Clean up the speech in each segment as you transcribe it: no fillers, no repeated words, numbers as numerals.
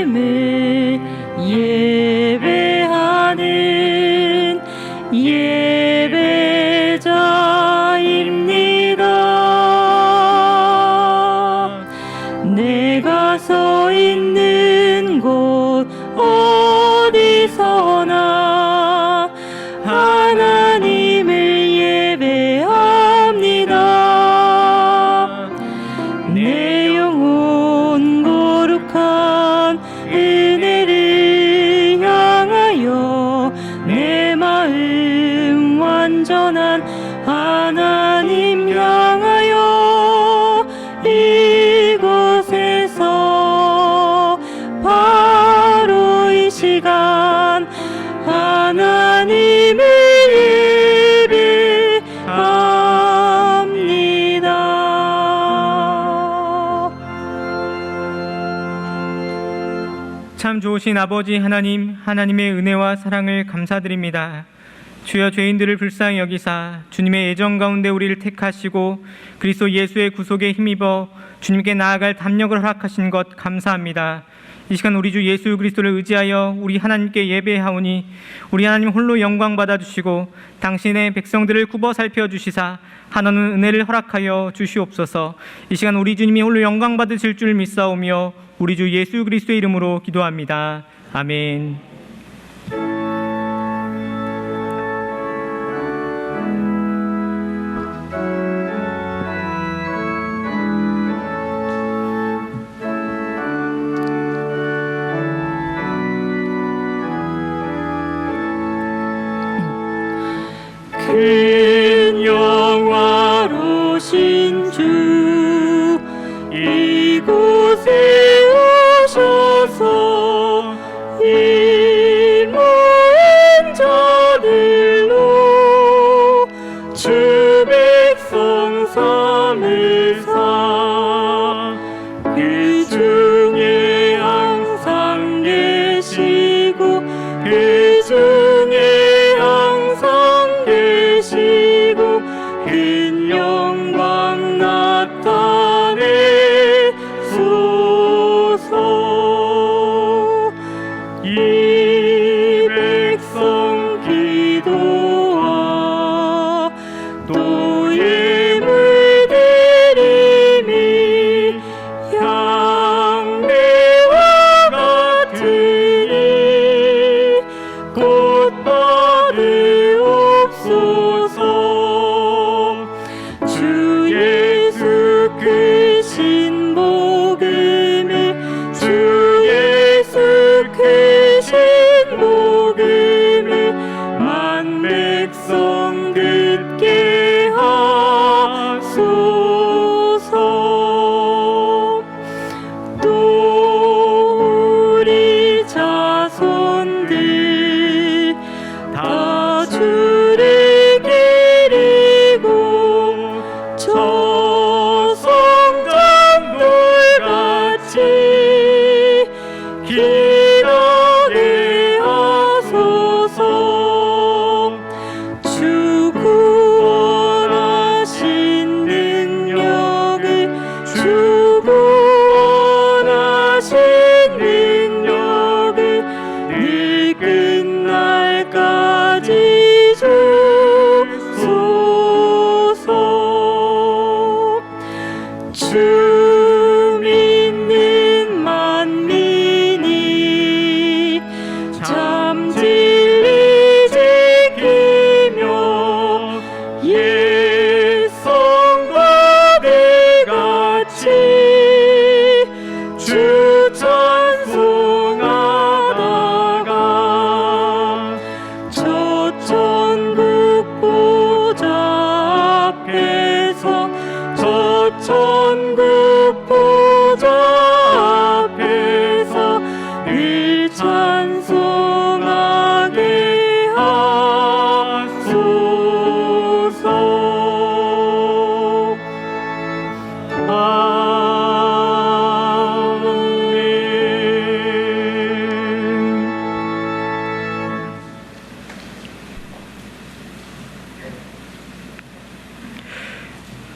하나님을 예배하는 예배자입니다. 내가 서 있는 곳 어디서나 하나님을 예배합니다. 내 영혼 거룩한 은혜를 향하여 내 마음 완전한 하나님 향하여 이곳에서 바로 이 시간 하나님을 예배합니다. 참 좋으신 아버지 하나님, 하나님의 은혜와 사랑을 감사드립니다. 주여, 죄인들을 불쌍히 여기사 주님의 애정 가운데 우리를 택하시고 그리스도 예수의 구속에 힘입어 주님께 나아갈 담력을 허락하신 것 감사합니다. 이 시간 우리 주 예수 그리스도를 의지하여 우리 하나님께 예배하오니 우리 하나님 홀로 영광 받아주시고 당신의 백성들을 굽어 살펴주시사 한없는 은혜를 허락하여 주시옵소서. 이 시간 우리 주님이 홀로 영광 받으실 줄 믿사오며 우리 주 예수 그리스도의 이름으로 기도합니다. 아멘. 큰 영화로신 주 이곳에 오셔서 이 모인 자들로 주 백성 삼으사 그 중에 항상 계시고 그 중에 항상 계시고 큰 영광 나타내소서. 이 백성 기도와 또 예물 드림이 향내와 같으니 곧 받으옵소서. 주 예수 크신 복음을 주 예수 크신 복음을 만 백성 듣게 하소서. 또 우리 자손들 다 주를 기리고 저 성장돌같이 길하게 하소서. 주 구원하신 능력을 주 구원하신 능력을 늘 끝날까지 주소서. 주 믿는 만민이 참 진리 지키며 옛 성가대같이 주 찬송하다가 저 천국 보좌 앞에서 저 천국 보좌 앞에서 늘 찬송하게 하소서. 아멘.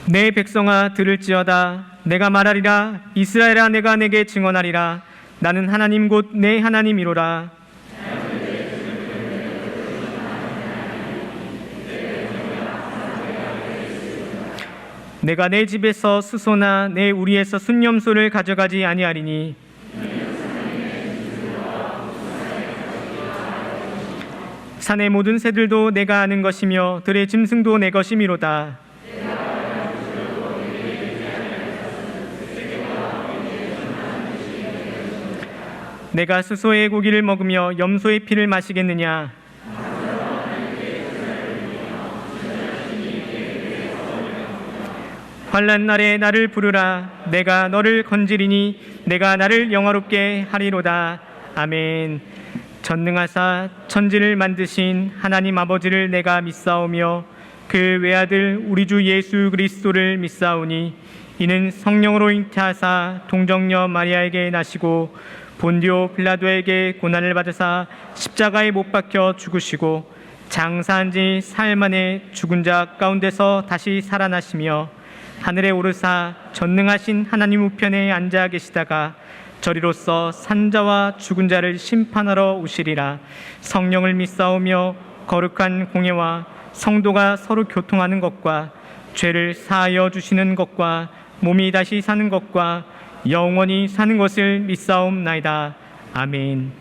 내 백성아 들을지어다. 내가 말하리라. 이스라엘아, 내가 내게 증언하리라. 나는 하나님 곧 내 하나님이로라. 내가 내 집에서 수소나 내 우리에서 순념소를 가져가지 아니하리니 산의 모든 새들도 내가 아는 것이며 들의 짐승도 내 것이미로다. 내가 수소의 고기를 먹으며 염소의 피를 마시겠느냐? 환난 날에 나를 부르라. 내가 너를 건지리니 내가 나를 영화롭게 하리로다. 아멘. 전능하사 천지를 만드신 하나님 아버지를 내가 믿사오며 그 외아들 우리 주 예수 그리스도를 믿사오니 이는 성령으로 잉태하사 동정녀 마리아에게 나시고 본디오 빌라도에게 고난을 받으사 십자가에 못 박혀 죽으시고 장사한 지 사흘 만에 죽은 자 가운데서 다시 살아나시며 하늘에 오르사 전능하신 하나님 우편에 앉아 계시다가 저리로서 산자와 죽은 자를 심판하러 오시리라. 성령을 믿사오며 거룩한 공예와 성도가 서로 교통하는 것과 죄를 사하여 주시는 것과 몸이 다시 사는 것과 영원히 사는 것을 믿사옵나이다. 아멘.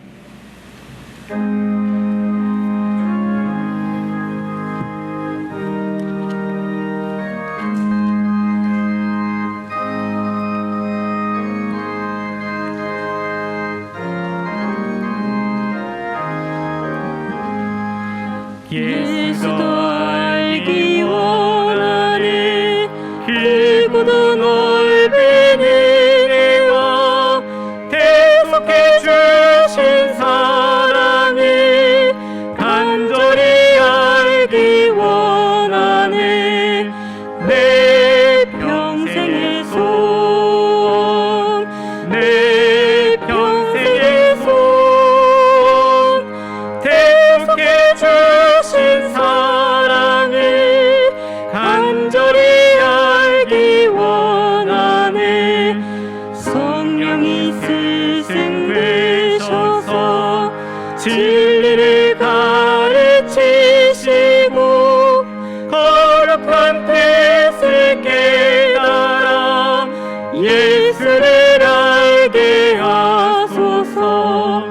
예수도 알기 원하네. 길고도 넓은 은혜와 대속해 주신 사랑을 간절히 알기 원하네. 내 평생의 소원, 내 평생의 소원, 대속해 주신 사랑을 간절히 알기 원하네. 성령이 스승되셔서 진리를 가르치시고 거룩한 뜻을 깨달아 예수를 알게 하소서.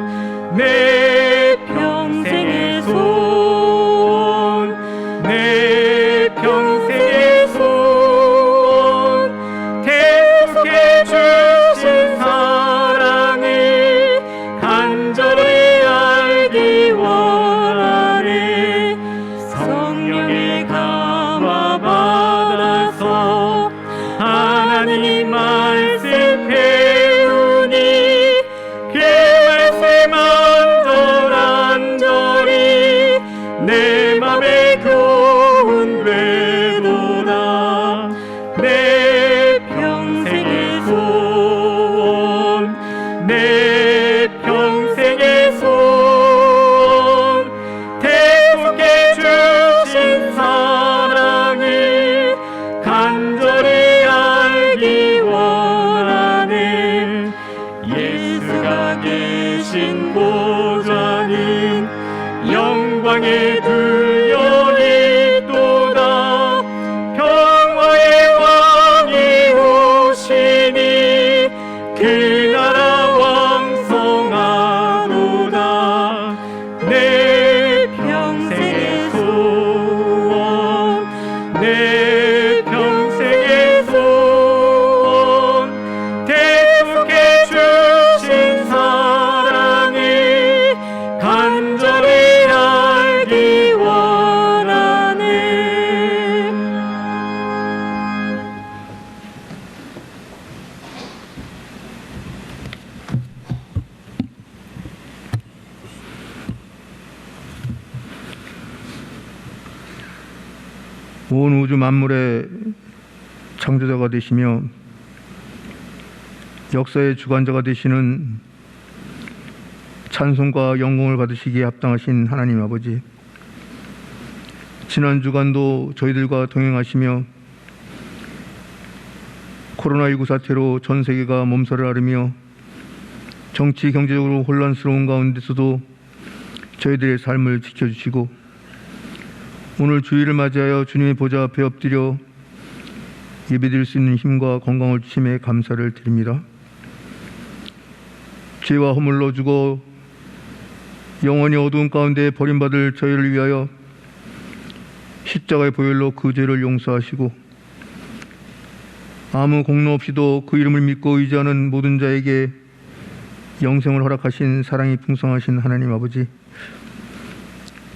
내 평생의 소원, 내 평생의 소원, 대속해 주신 사랑을 간절히 알기 원하네. 성령의 감화 받아서 하나님 말씀 배우니 그 말씀 안절안절히 내 맘에 교훈 되도다. 내 평생의 소원, 내 평생의 소원, 대속해 주신 사랑을 간절히 알기 원하네. 예수가 계신 보좌는 영광에 들려 있도다. 평화의 왕이 오시니 그 나라 왕성하도다. 내 평생의 소원, 내 평생의 소원, 대속해 주신 사랑을 간절히 알기 원하네. 온 우주 만물의 창조자가 되시며 역사의 주관자가 되시는 찬송과 영광을 받으시기에 합당하신 하나님 아버지, 지난 주간도 저희들과 동행하시며 코로나19 사태로 전 세계가 몸살을 앓으며 정치 경제적으로 혼란스러운 가운데서도 저희들의 삶을 지켜주시고 오늘 주일을 맞이하여 주님의 보좌 앞에 엎드려 예배드릴 수 있는 힘과 건강을 주심에 감사를 드립니다. 죄와 허물로 죽어 영원히 어두운 가운데 버림받을 저희를 위하여 십자가의 보혈로 그 죄를 용서하시고 아무 공로 없이도 그 이름을 믿고 의지하는 모든 자에게 영생을 허락하신 사랑이 풍성하신 하나님 아버지,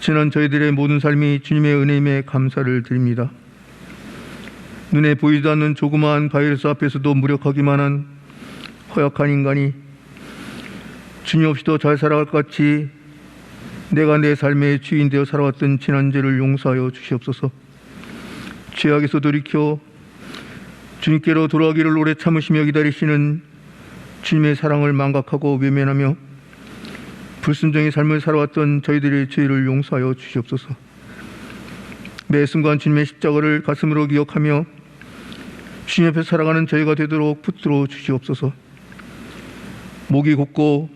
지난 저희들의 모든 삶이 주님의 은혜임에 감사를 드립니다. 눈에 보이지도 않는 조그마한 바이러스 앞에서도 무력하기만 한 허약한 인간이 주님 없이도 잘 살아갈 것 같이 내가 내 삶의 주인 되어 살아왔던 지난 죄를 용서하여 주시옵소서. 죄악에서 돌이켜 주님께로 돌아가기를 오래 참으시며 기다리시는 주님의 사랑을 망각하고 외면하며 불순종의 삶을 살아왔던 저희들의 죄를 용서하여 주시옵소서. 매 순간 주님의 십자가를 가슴으로 기억하며 주님 앞에 살아가는 저희가 되도록 붙들어 주시옵소서. 목이 곧고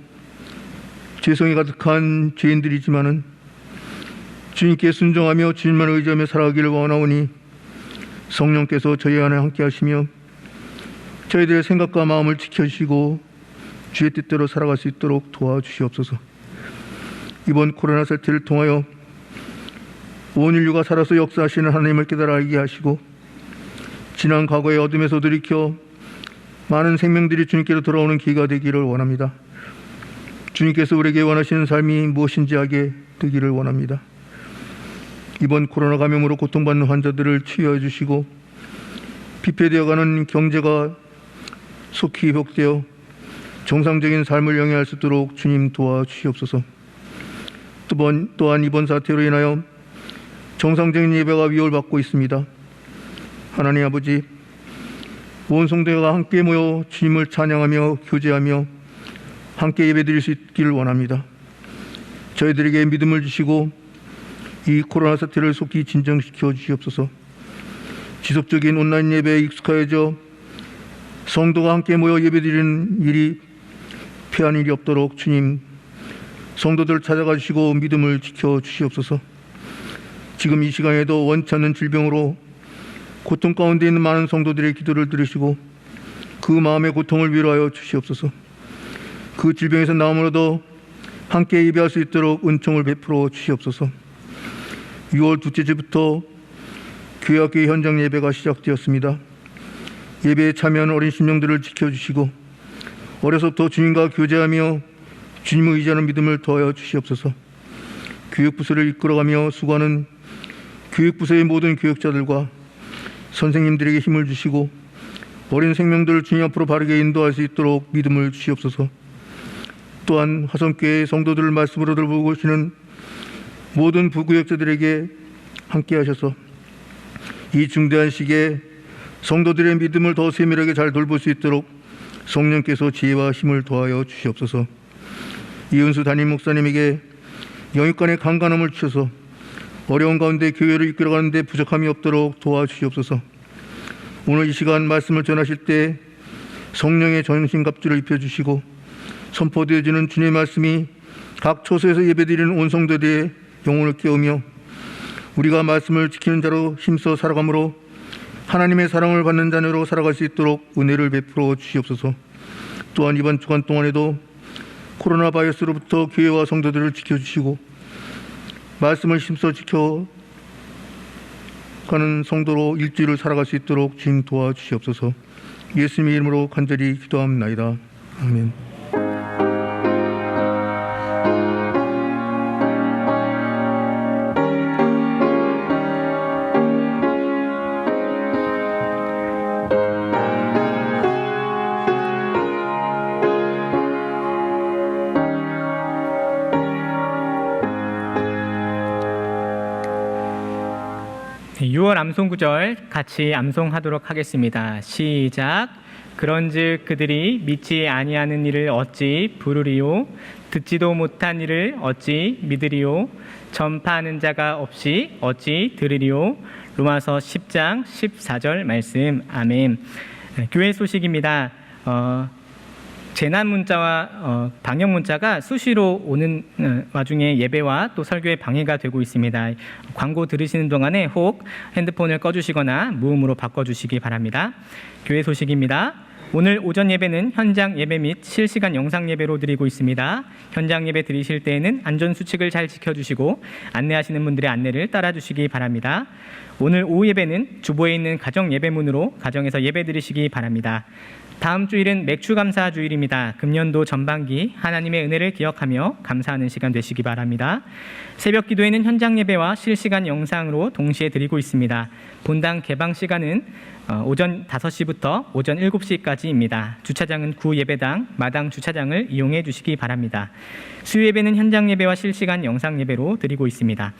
죄성이 가득한 죄인들이지만은 주님께 순종하며 주님만 의지하며 살아가기를 원하오니 성령께서 저희 안에 함께 하시며 저희들의 생각과 마음을 지켜주시고 주의 뜻대로 살아갈 수 있도록 도와주시옵소서. 이번 코로나 사태를 통하여 온 인류가 살아서 역사하시는 하나님을 깨달아 알게 하시고 지난 과거의 어둠에서 돌이켜 많은 생명들이 주님께로 돌아오는 기회가 되기를 원합니다. 주님께서 우리에게 원하시는 삶이 무엇인지 알게 되기를 원합니다. 이번 코로나 감염으로 고통받는 환자들을 치유해 주시고 피폐되어가는 경제가 속히 회복되어 정상적인 삶을 영위할 수 있도록 주님 도와주시옵소서. 또한 이번 사태로 인하여 정상적인 예배가 위협받고 있습니다. 하나님 아버지, 온 성도가 함께 모여 주님을 찬양하며 교제하며 함께 예배드릴 수 있기를 원합니다. 저희들에게 믿음을 주시고 이 코로나 사태를 속히 진정시켜 주시옵소서. 지속적인 온라인 예배에 익숙하여져 성도가 함께 모여 예배드리는 일이 피한 일이 없도록 주님 성도들을 찾아가 주시고 믿음을 지켜 주시옵소서. 지금 이 시간에도 원치 않는 질병으로 고통 가운데 있는 많은 성도들의 기도를 들으시고 그 마음의 고통을 위로하여 주시옵소서. 그 질병에서 나음으로도 함께 예배할 수 있도록 은총을 베풀어 주시옵소서. 6월 둘째 주부터 교회학교 현장 예배가 시작되었습니다. 예배에 참여하는 어린 심령들을 지켜주시고 어려서부터 주님과 교제하며 주님을 의지하는 믿음을 더하여 주시옵소서. 교육부서를 이끌어가며 수고하는 교육부서의 모든 교육자들과 선생님들에게 힘을 주시고 어린 생명들을 주님 앞으로 바르게 인도할 수 있도록 믿음을 주시옵소서. 또한 화성교회의 성도들을 말씀으로 돌보고 계시는 모든 부교육자들에게 함께 하셔서 이 중대한 시기에 성도들의 믿음을 더 세밀하게 잘 돌볼 수 있도록 성령께서 지혜와 힘을 더하여 주시옵소서. 이은수 담임 목사님에게 영육간의 강간함을 주셔서 어려운 가운데 교회를 이끌어가는 데 부족함이 없도록 도와주시옵소서. 오늘 이 시간 말씀을 전하실 때 성령의 전신갑주를 입혀주시고 선포되어지는 주님의 말씀이 각 초소에서 예배드리는 온 성도들의 영혼을 깨우며 우리가 말씀을 지키는 자로 힘써 살아감으로 하나님의 사랑을 받는 자녀로 살아갈 수 있도록 은혜를 베풀어 주시옵소서. 또한 이번 주간 동안에도 코로나 바이러스로부터 교회와 성도들을 지켜주시고 말씀을 힘써 지켜가는 성도로 일주일을 살아갈 수 있도록 주님 도와주시옵소서. 예수님의 이름으로 간절히 기도합나이다. 아멘. 네, 6월 암송구절 같이 암송하도록 하겠습니다. 시작. 그런즉 그들이 믿지 아니하는 이를 어찌 부르리요? 듣지도 못한 이를 어찌 믿으리요? 전파하는 자가 없이 어찌 들으리요? 로마서 10장 14절 말씀. 아멘. 교회 소식입니다. 재난 문자와 방역 문자가 수시로 오는 와중에 예배와 또 설교에 방해가 되고 있습니다. 광고 들으시는 동안에 혹 핸드폰을 꺼주시거나 무음으로 바꿔주시기 바랍니다. 교회 소식입니다. 오늘 오전 예배는 현장 예배 및 실시간 영상 예배로 드리고 있습니다. 현장 예배 드리실 때에는 안전수칙을 잘 지켜주시고 안내하시는 분들의 안내를 따라주시기 바랍니다. 오늘 오후 예배는 주보에 있는 가정 예배문으로 가정에서 예배 드리시기 바랍니다. 다음 주일은 맥주 감사 주일입니다. 금년도 전반기 하나님의 은혜를 기억하며 감사하는 시간 되시기 바랍니다. 새벽 기도회는 현장 예배와 실시간 영상으로 동시에 드리고 있습니다. 본당 개방 시간은 오전 5시부터 오전 7시까지입니다. 주차장은 구 예배당, 마당 주차장을 이용해 주시기 바랍니다. 수요 예배는 현장 예배와 실시간 영상 예배로 드리고 있습니다.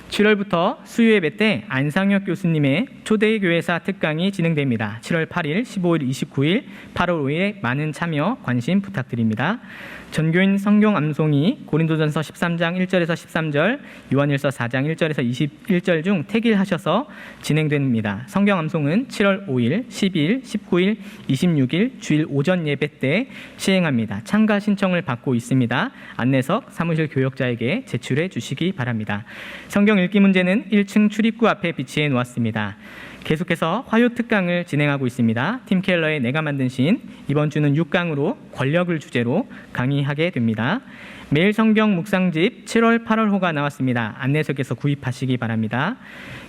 7월부터 수요 예배 때 안상혁 교수님의 초대교회사 특강이 진행됩니다. 7월 8일, 15일, 29일, 8월 5일에 많은 참여, 관심 부탁드립니다. 전교인 성경 암송이 고린도전서 13장 1절에서 13절, 요한일서 4장 1절에서 21절 중 택일하셔서 진행됩니다. 성경 암송은 7월 5일, 12일, 19일, 26일 주일 오전 예배 때 시행합니다. 참가 신청을 받고 있습니다. 안내석 사무실 교역자에게 제출해 주시기 바랍니다. 성경 읽기 문제는 1층 출입구 앞에 비치해 놓았습니다. 계속해서 화요 특강을 진행하고 있습니다. 팀 켈러의 내가 만든 신, 이번 주는 6강으로 권력을 주제로 강의하게 됩니다. 매일 성경 묵상집 7월 8월호가 나왔습니다. 안내석에서 구입하시기 바랍니다.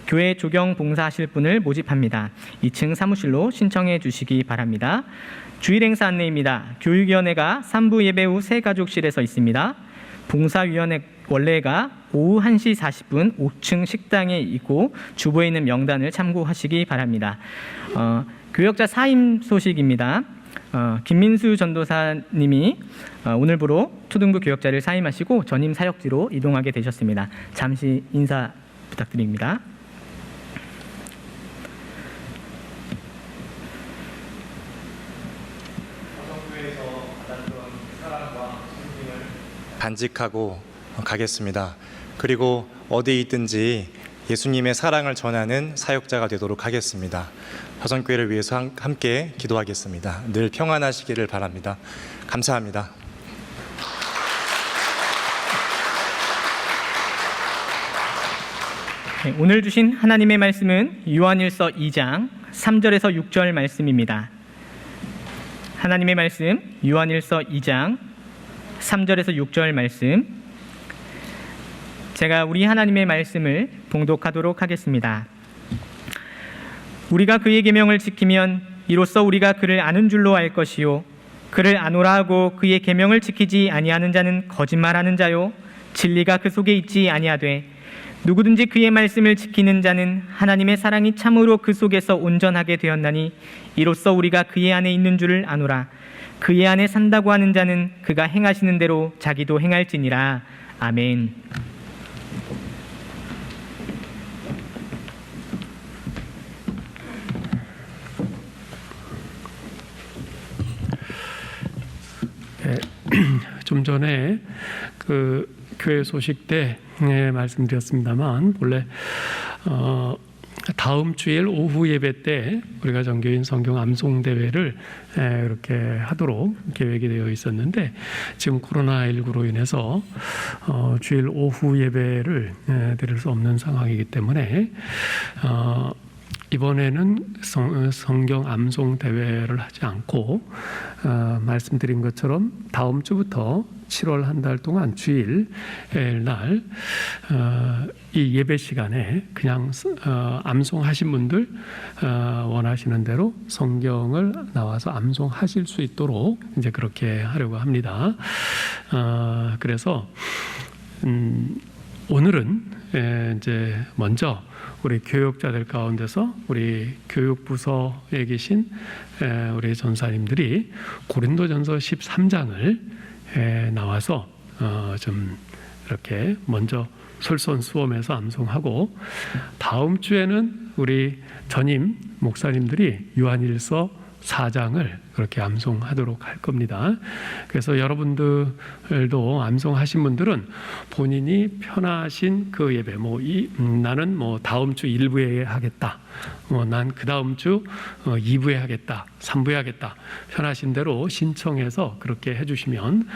교회 조경 봉사하실 분을 모집합니다. 2층 사무실로 신청해 주시기 바랍니다. 주일 행사 안내입니다. 교육위원회가 3부 예배 후 새가족실에서 있습니다. 봉사위원회 원래가 오후 1시 40분 5층 식당에 있고 주보에 있는 명단을 참고하시기 바랍니다. 교역자 사임 소식입니다. 김민수 전도사님이 오늘부로 초등부 교역자를 사임하시고 전임 사역지로 이동하게 되셨습니다. 잠시 인사 부탁드립니다. 간직하고 가겠습니다. 그리고 어디에 있든지 예수님의 사랑을 전하는 사역자가 되도록 하겠습니다. 화성교회를 위해서 함께 기도하겠습니다. 늘 평안하시기를 바랍니다. 감사합니다. 오늘 주신 하나님의 말씀은 요한일서 2장 3절에서 6절 말씀입니다. 하나님의 말씀 요한일서 2장 3절에서 6절 말씀, 제가 우리 하나님의 말씀을 봉독하도록 하겠습니다. 우리가 그의 계명을 지키면 이로써 우리가 그를 아는 줄로 알 것이요, 그를 아노라 하고 그의 계명을 지키지 아니하는 자는 거짓말하는 자요, 진리가 그 속에 있지 아니하되 누구든지 그의 말씀을 지키는 자는 하나님의 사랑이 참으로 그 속에서 온전하게 되었나니 이로써 우리가 그의 안에 있는 줄을 아노라. 그의 안에 산다고 하는 자는 그가 행하시는 대로 자기도 행할지니라. 아멘. 좀 전에 그 교회 소식 때 말씀드렸습니다만 본래 다음 주일 오후 예배 때 우리가 전교인 성경 암송 대회를 이렇게 하도록 계획이 되어 있었는데 지금 코로나19로 인해서 주일 오후 예배를 드릴 수 없는 상황이기 때문에 이번에는 성경 암송 대회를 하지 않고 말씀드린 것처럼 다음 주부터 7월 한 달 동안 주일 날 이 예배 시간에 그냥 암송하신 분들 원하시는 대로 성경을 나와서 암송하실 수 있도록 이제 그렇게 하려고 합니다. 그래서 오늘은 이제 먼저 우리 교육자들 가운데서 우리 교육부서에 계신 우리 전사님들이 고린도전서 13장을 나와서 좀 이렇게 먼저 솔선수범해서 암송하고 다음 주에는 우리 전임 목사님들이 요한일서 4장을 그렇게 암송하도록 할 겁니다. 그래서 여러분들도 암송하신 분들은 본인이 편하신 그 예배, 나는 다음 주 1부에 하겠다, 난 그 다음 주 2부에 하겠다, 3부에 하겠다, 편하신 대로 신청해서 그렇게 해주시면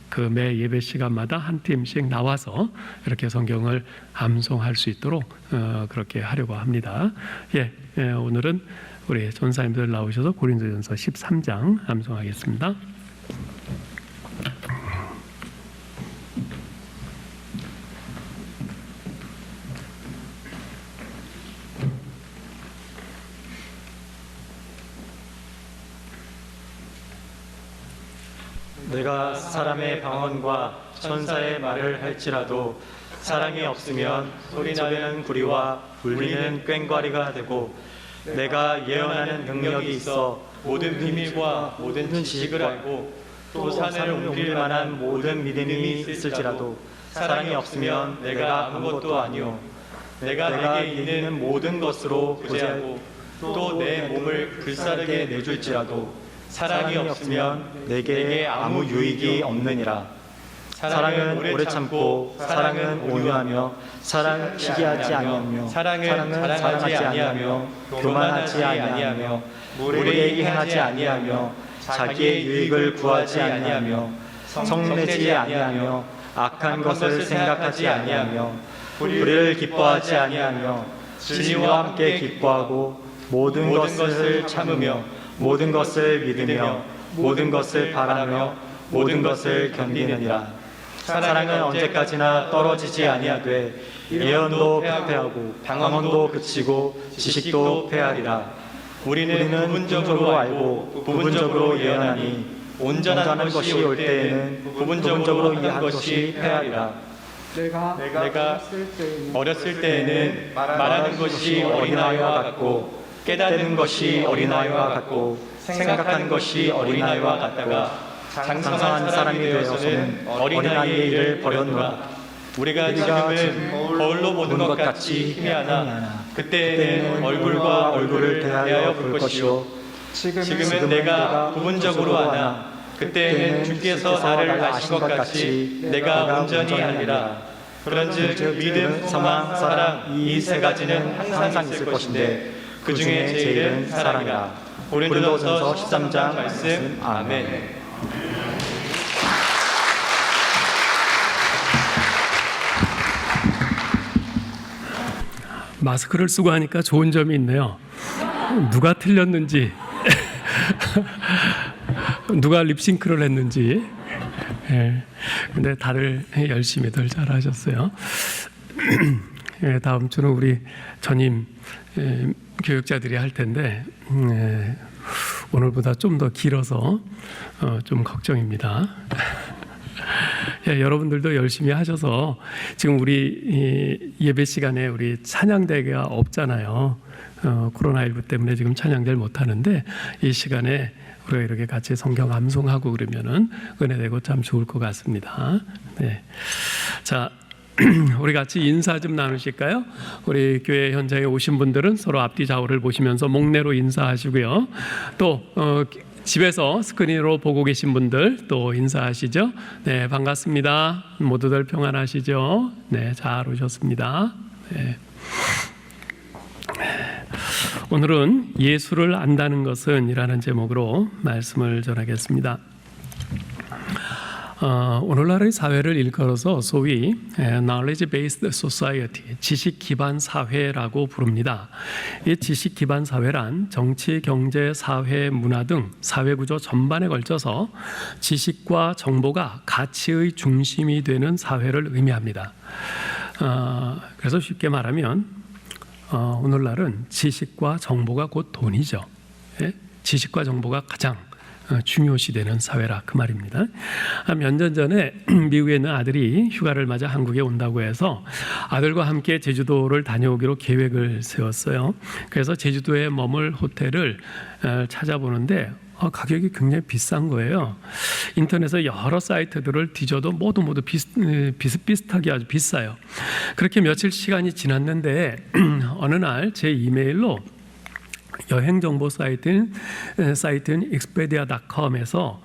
그 매 예배 시간마다 한 팀씩 나와서 이렇게 성경을 암송할 수 있도록 그렇게 하려고 합니다. 오늘은 우리 전사님들 나오셔서 고린도전서 13장 암송하겠습니다. 내가 사람의 방언과 천사의 말을 할지라도 사랑이 없으면 소리나는 구리와 울리는 꽹과리가 되고, 내가 예언하는 능력이 있어 모든 비밀과 모든 지식을 알고 또 산을 옮길 만한 모든 믿음이 있을지라도 사랑이 없으면 내가 아무것도 아니요. 내가 내게 있는 모든 것으로 부재하고 또 내 몸을 불사르게 내줄지라도 사랑이 없으면 내게 아무 유익이 없느니라. 사랑은 오래 참고, 사랑은 온유하며, 사랑은 시기하지 아니하며, 사랑은 자랑하지 아니하며, 교만하지 아니하며, 무례히 행하지 아니하며, 자기의 유익을 구하지 아니하며, 성내지 아니하며, 악한 것을 생각하지 아니하며, 불의를 기뻐하지 아니하며, 진리와 함께 기뻐하고, 모든 것을 참으며, 모든 것을 믿으며, 모든 것을 바라며, 모든 것을 견디느니라. 사랑은 언제까지나 떨어지지 아니하되 예언도 패하고 방언도 그치고 지식도 패하리라. 우리는 부분적으로 알고 부분적으로 예언하니 온전한 것이 올 때에는 부분적으로 이해한 것이 패하리라. 내가 어렸을 때에는 말하는 것이 어린아이와 같고 깨닫는 것이 어린아이와 같고 생각하는 것이 어린아이와 같다가 장성한 사람이 되어서는 어린아이의 일을 버렸노라. 우리가 지금은 거울로 보는 것 같이 희미하나 그때에는 얼굴과 얼굴을 대하여 볼 것이요, 지금은 내가 부분적으로 아나 그때에는 주께서 나를 아신 것 같이 내가 온전히 알리라. 그런즉 믿음, 소망, 사랑 이 세 가지는 항상 있을 것인데 그 중에 제일은 사랑이라. 고린도전서 13장 말씀. 아멘. 마스크를 쓰고 하니까 좋은 점이 있네요. 누가 틀렸는지 누가 립싱크를 했는지. 근데 다들 열심히들 잘하셨어요. 다음 주는 우리 전임 교육자들이 할 텐데 오늘보다 좀 더 길어서 좀 걱정입니다. 여러분들도 열심히 하셔서 지금 우리 예배 시간에 우리 찬양대회가 없잖아요. 코로나19 때문에 지금 찬양대를 못 하는데 이 시간에 우리가 이렇게 같이 성경 암송하고 그러면은 은혜되고 참 좋을 것 같습니다. 네. 자, 우리 같이 인사 좀 나누실까요? 우리 교회 현장에 오신 분들은 서로 앞뒤 좌우를 보시면서 목례로 인사하시고요. 또 집에서 스크린으로 보고 계신 분들 또 인사하시죠. 네, 반갑습니다. 모두들 평안하시죠? 네, 잘 오셨습니다. 네. 오늘은 예수를 안다는 것은 이라는 제목으로 말씀을 전하겠습니다. 오늘날의 사회를 일컬어서 소위 knowledge-based society, 지식 기반 사회라고 부릅니다. 이 지식 기반 사회란 정치, 경제, 사회, 문화 등 사회 구조 전반에 걸쳐서 지식과 정보가 가치의 중심이 되는 사회를 의미합니다. 그래서 쉽게 말하면 오늘날은 지식과 정보가 곧 돈이죠. 지식과 정보가 가장 중요시되는 사회라 그 말입니다. 몇 년 전에 미국에 있는 아들이 휴가를 맞아 한국에 온다고 해서 아들과 함께 제주도를 다녀오기로 계획을 세웠어요. 그래서 제주도에 머물 호텔을 찾아보는데 가격이 굉장히 비싼 거예요. 인터넷에 여러 사이트들을 뒤져도 모두 비슷비슷하게 아주 비싸요. 그렇게 며칠 시간이 지났는데 어느 날 제 이메일로 여행 정보 사이트인 expedia.com에서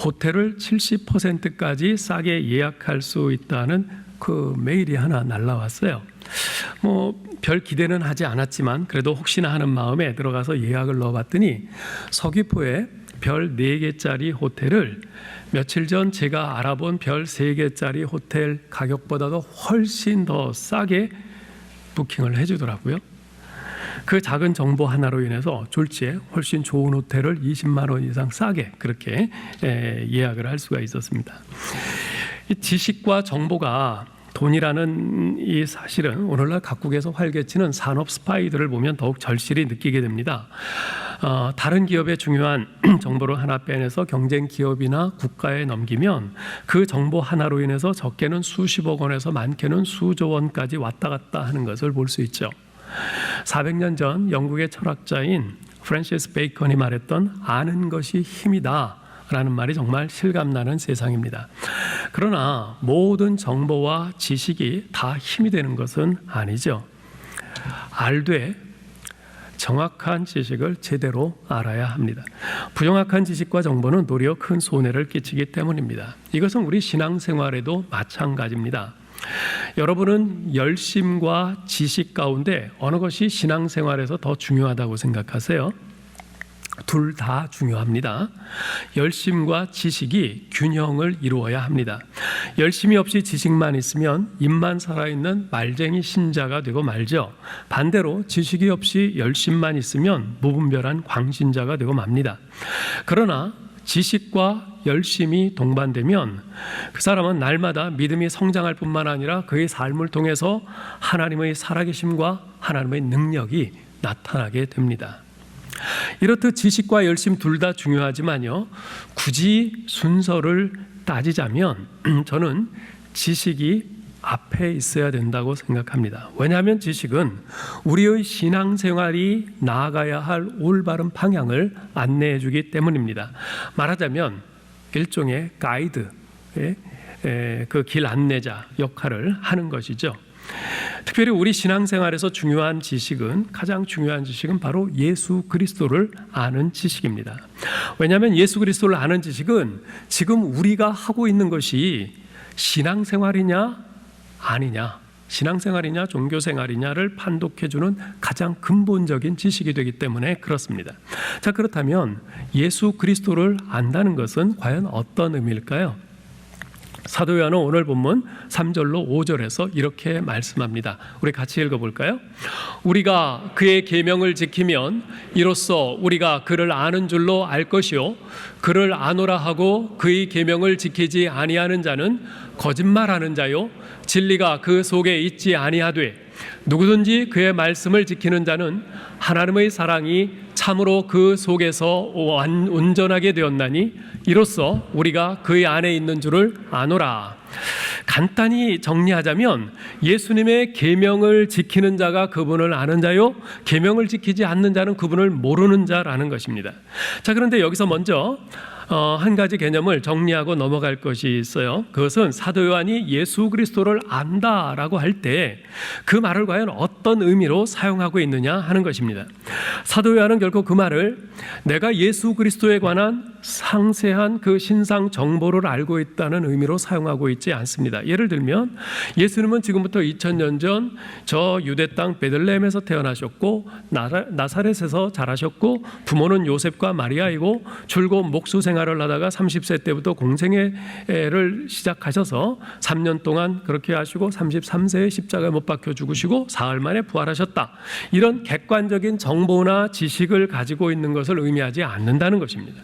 호텔을 70%까지 싸게 예약할 수 있다는 그 메일이 하나 날라왔어요. 별 기대는 하지 않았지만 그래도 혹시나 하는 마음에 들어가서 예약을 넣어봤더니 서귀포에 별 4개짜리 호텔을 며칠 전 제가 알아본 별 3개짜리 호텔 가격보다도 훨씬 더 싸게 부킹을 해주더라고요. 그 작은 정보 하나로 인해서 졸지에 훨씬 좋은 호텔을 20만 원 이상 싸게 그렇게 예약을 할 수가 있었습니다. 이 지식과 정보가 돈이라는 이 사실은 오늘날 각국에서 활개치는 산업 스파이들을 보면 더욱 절실히 느끼게 됩니다. 다른 기업의 중요한 정보를 하나 빼내서 경쟁 기업이나 국가에 넘기면 그 정보 하나로 인해서 적게는 수십억 원에서 많게는 수조 원까지 왔다 갔다 하는 것을 볼 수 있죠. 400년 전 영국의 철학자인 프랜시스 베이컨이 말했던 아는 것이 힘이다 라는 말이 정말 실감나는 세상입니다. 그러나 모든 정보와 지식이 다 힘이 되는 것은 아니죠. 알되 정확한 지식을 제대로 알아야 합니다. 부정확한 지식과 정보는 도리어 큰 손해를 끼치기 때문입니다. 이것은 우리 신앙생활에도 마찬가지입니다. 여러분은 열심과 지식 가운데 어느 것이 신앙생활에서 더 중요하다고 생각하세요? 둘 다 중요합니다. 열심과 지식이 균형을 이루어야 합니다. 열심이 없이 지식만 있으면 입만 살아있는 말쟁이 신자가 되고 말죠. 반대로 지식이 없이 열심만 있으면 무분별한 광신자가 되고 맙니다. 그러나 지식과 열심이 동반되면 그 사람은 날마다 믿음이 성장할 뿐만 아니라 그의 삶을 통해서 하나님의 살아계심과 하나님의 능력이 나타나게 됩니다. 이렇듯 지식과 열심 둘 다 중요하지만요, 굳이 순서를 따지자면 저는 지식이 앞에 있어야 된다고 생각합니다. 왜냐하면 지식은 우리의 신앙생활이 나아가야 할 올바른 방향을 안내해 주기 때문입니다. 말하자면 일종의 가이드, 그 길 안내자 역할을 하는 것이죠. 특별히 우리 신앙생활에서 가장 중요한 지식은 바로 예수 그리스도를 아는 지식입니다. 왜냐하면 예수 그리스도를 아는 지식은 지금 우리가 하고 있는 것이 신앙생활이냐 아니냐, 신앙생활이냐 종교생활이냐를 판독해주는 가장 근본적인 지식이 되기 때문에 그렇습니다. 자, 그렇다면 예수 그리스도를 안다는 것은 과연 어떤 의미일까요? 사도 요한은 오늘 본문 3절로 5절에서 이렇게 말씀합니다. 우리 같이 읽어볼까요? 우리가 그의 계명을 지키면 이로써 우리가 그를 아는 줄로 알 것이요, 그를 아노라 하고 그의 계명을 지키지 아니하는 자는 거짓말하는 자요, 진리가 그 속에 있지 아니하되 누구든지 그의 말씀을 지키는 자는 하나님의 사랑이 참으로 그 속에서 온전하게 되었나니 이로써 우리가 그의 안에 있는 줄을 아노라. 간단히 정리하자면 예수님의 계명을 지키는 자가 그분을 아는 자요, 계명을 지키지 않는 자는 그분을 모르는 자라는 것입니다. 자, 그런데 여기서 먼저 한 가지 개념을 정리하고 넘어갈 것이 있어요. 그것은 사도 요한이 예수 그리스도를 안다라고 할 때 그 말을 과연 어떤 의미로 사용하고 있느냐 하는 것입니다. 사도 요한은 결코 그 말을 내가 예수 그리스도에 관한 상세한 그 신상 정보를 알고 있다는 의미로 사용하고 있지 않습니다. 예를 들면 예수님은 지금부터 2000년 전 저 유대 땅 베들레헴에서 태어나셨고 나사렛에서 자라셨고 부모는 요셉과 마리아이고 줄곧 목수 생활을 하다가 30세 때부터 공생애를 시작하셔서 3년 동안 그렇게 하시고 33세에 십자가에 못 박혀 죽으시고 사흘 만에 부활하셨다. 이런 객관적인 정보나 지식을 가지고 있는 것을 의미하지 않는다는 것입니다.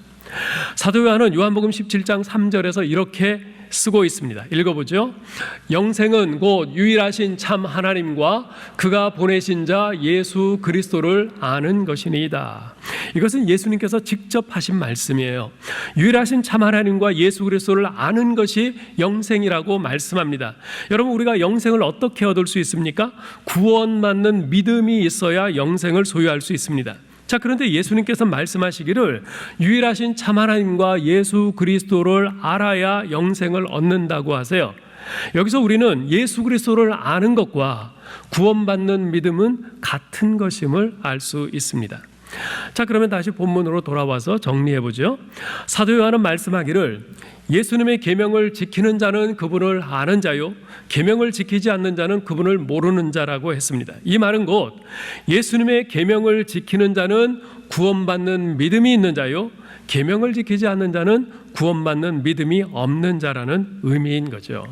사도 요한은 요한복음 17장 3절에서 이렇게 쓰고 있습니다. 읽어보죠. 영생은 곧 유일하신 참 하나님과 그가 보내신 자 예수 그리스도를 아는 것이니이다. 이것은 예수님께서 직접 하신 말씀이에요. 유일하신 참 하나님과 예수 그리스도를 아는 것이 영생이라고 말씀합니다. 여러분, 우리가 영생을 어떻게 얻을 수 있습니까? 구원받는 믿음이 있어야 영생을 소유할 수 있습니다. 자, 그런데 예수님께서 말씀하시기를 유일하신 참 하나님과 예수 그리스도를 알아야 영생을 얻는다고 하세요. 여기서 우리는 예수 그리스도를 아는 것과 구원받는 믿음은 같은 것임을 알 수 있습니다. 자, 그러면 다시 본문으로 돌아와서 정리해 보죠. 사도 요한은 말씀하기를 예수님의 계명을 지키는 자는 그분을 아는 자요, 계명을 지키지 않는 자는 그분을 모르는 자라고 했습니다. 이 말은 곧 예수님의 계명을 지키는 자는 구원받는 믿음이 있는 자요, 계명을 지키지 않는 자는 구원받는 믿음이 없는 자라는 의미인 거죠.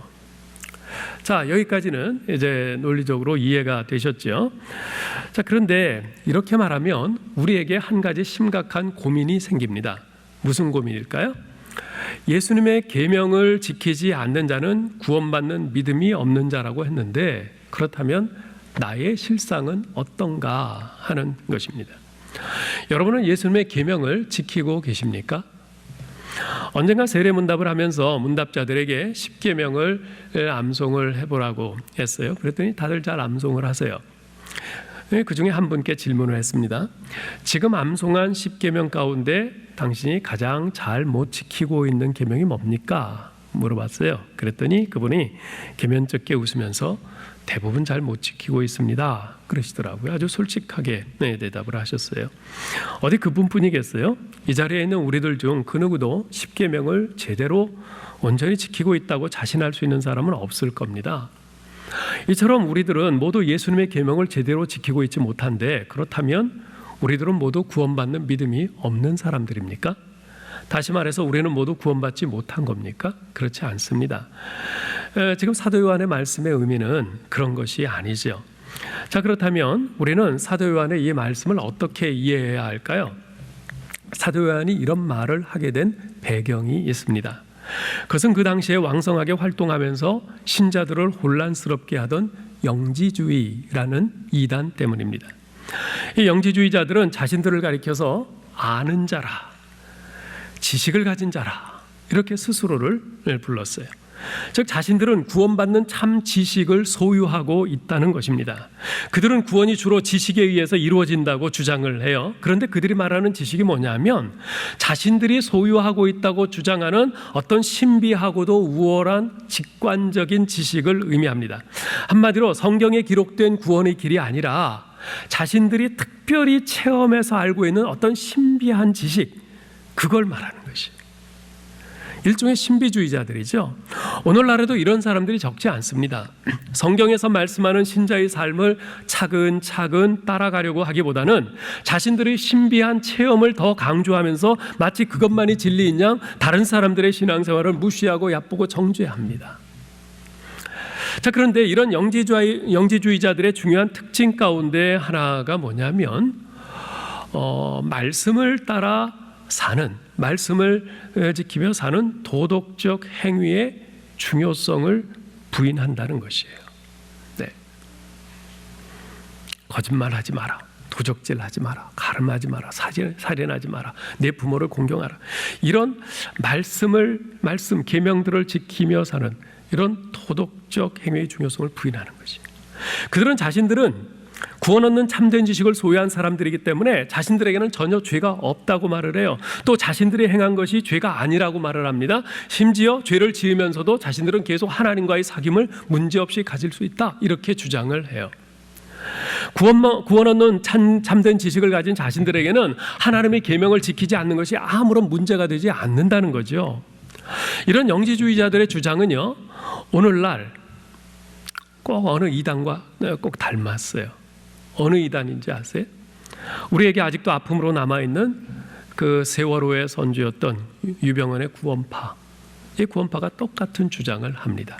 자, 여기까지는 이제 논리적으로 이해가 되셨죠? 자, 그런데 이렇게 말하면 우리에게 한 가지 심각한 고민이 생깁니다. 무슨 고민일까요? 예수님의 계명을 지키지 않는 자는 구원받는 믿음이 없는 자라고 했는데, 그렇다면 나의 실상은 어떤가 하는 것입니다. 여러분은 예수님의 계명을 지키고 계십니까? 언젠가 세례문답을 하면서 문답자들에게 10계명을 암송을 해보라고 했어요. 그랬더니 다들 잘 암송을 하세요. 그 중에 한 분께 질문을 했습니다. 지금 암송한 10계명 가운데 당신이 가장 잘 못 지키고 있는 계명이 뭡니까? 물어봤어요. 그랬더니 그분이 개면쩍게 웃으면서 대부분 잘 못 지키고 있습니다, 그러시더라고요. 아주 솔직하게 대답을 하셨어요. 어디 그분뿐이겠어요? 이 자리에 있는 우리들 중 그 누구도 10계명을 제대로 온전히 지키고 있다고 자신할 수 있는 사람은 없을 겁니다. 이처럼 우리들은 모두 예수님의 계명을 제대로 지키고 있지 못한데, 그렇다면 우리들은 모두 구원받는 믿음이 없는 사람들입니까? 다시 말해서 우리는 모두 구원받지 못한 겁니까? 그렇지 않습니다. 지금 사도 요한의 말씀의 의미는 그런 것이 아니죠. 자, 그렇다면 우리는 사도 요한의 이 말씀을 어떻게 이해해야 할까요? 사도 요한이 이런 말을 하게 된 배경이 있습니다. 그것은 그 당시에 왕성하게 활동하면서 신자들을 혼란스럽게 하던 영지주의라는 이단 때문입니다. 이 영지주의자들은 자신들을 가리켜서 아는 자라, 지식을 가진 자라, 이렇게 스스로를 불렀어요. 즉 자신들은 구원받는 참 지식을 소유하고 있다는 것입니다. 그들은 구원이 주로 지식에 의해서 이루어진다고 주장을 해요. 그런데 그들이 말하는 지식이 뭐냐면 자신들이 소유하고 있다고 주장하는 어떤 신비하고도 우월한 직관적인 지식을 의미합니다. 한마디로 성경에 기록된 구원의 길이 아니라 자신들이 특별히 체험해서 알고 있는 어떤 신비한 지식, 그걸 말하는 것이 일종의 신비주의자들이죠. 오늘날에도 이런 사람들이 적지 않습니다. 성경에서 말씀하는 신자의 삶을 차근차근 따라가려고 하기보다는 자신들의 신비한 체험을 더 강조하면서 마치 그것만이 진리인 양 다른 사람들의 신앙생활을 무시하고 얕보고 정죄합니다. 자, 그런데 이런 영지주의자들의 중요한 특징 가운데 하나가 뭐냐면 말씀을 따라 사는, 말씀을 지키며 사는 도덕적 행위의 중요성을 부인한다는 것이에요. 네. 거짓말하지 마라, 도적질하지 마라, 가늠하지 마라, 살인하지 마라, 내 부모를 공경하라, 이런 말씀 계명들을 지키며 사는 이런 도덕적 행위의 중요성을 부인하는 것이에요. 그들은 자신들은 구원 얻는 참된 지식을 소유한 사람들이기 때문에 자신들에게는 전혀 죄가 없다고 말을 해요. 또 자신들이 행한 것이 죄가 아니라고 말을 합니다. 심지어 죄를 지으면서도 자신들은 계속 하나님과의 사귐을 문제없이 가질 수 있다, 이렇게 주장을 해요. 구원 얻는 참된 지식을 가진 자신들에게는 하나님의 계명을 지키지 않는 것이 아무런 문제가 되지 않는다는 거죠. 이런 영지주의자들의 주장은요, 오늘날 꼭 어느 이단과 꼭 닮았어요. 어느 이단인지 아세요? 우리에게 아직도 아픔으로 남아있는 그 세월호의 선주였던 유병헌의 구원파, 이 구원파가 똑같은 주장을 합니다.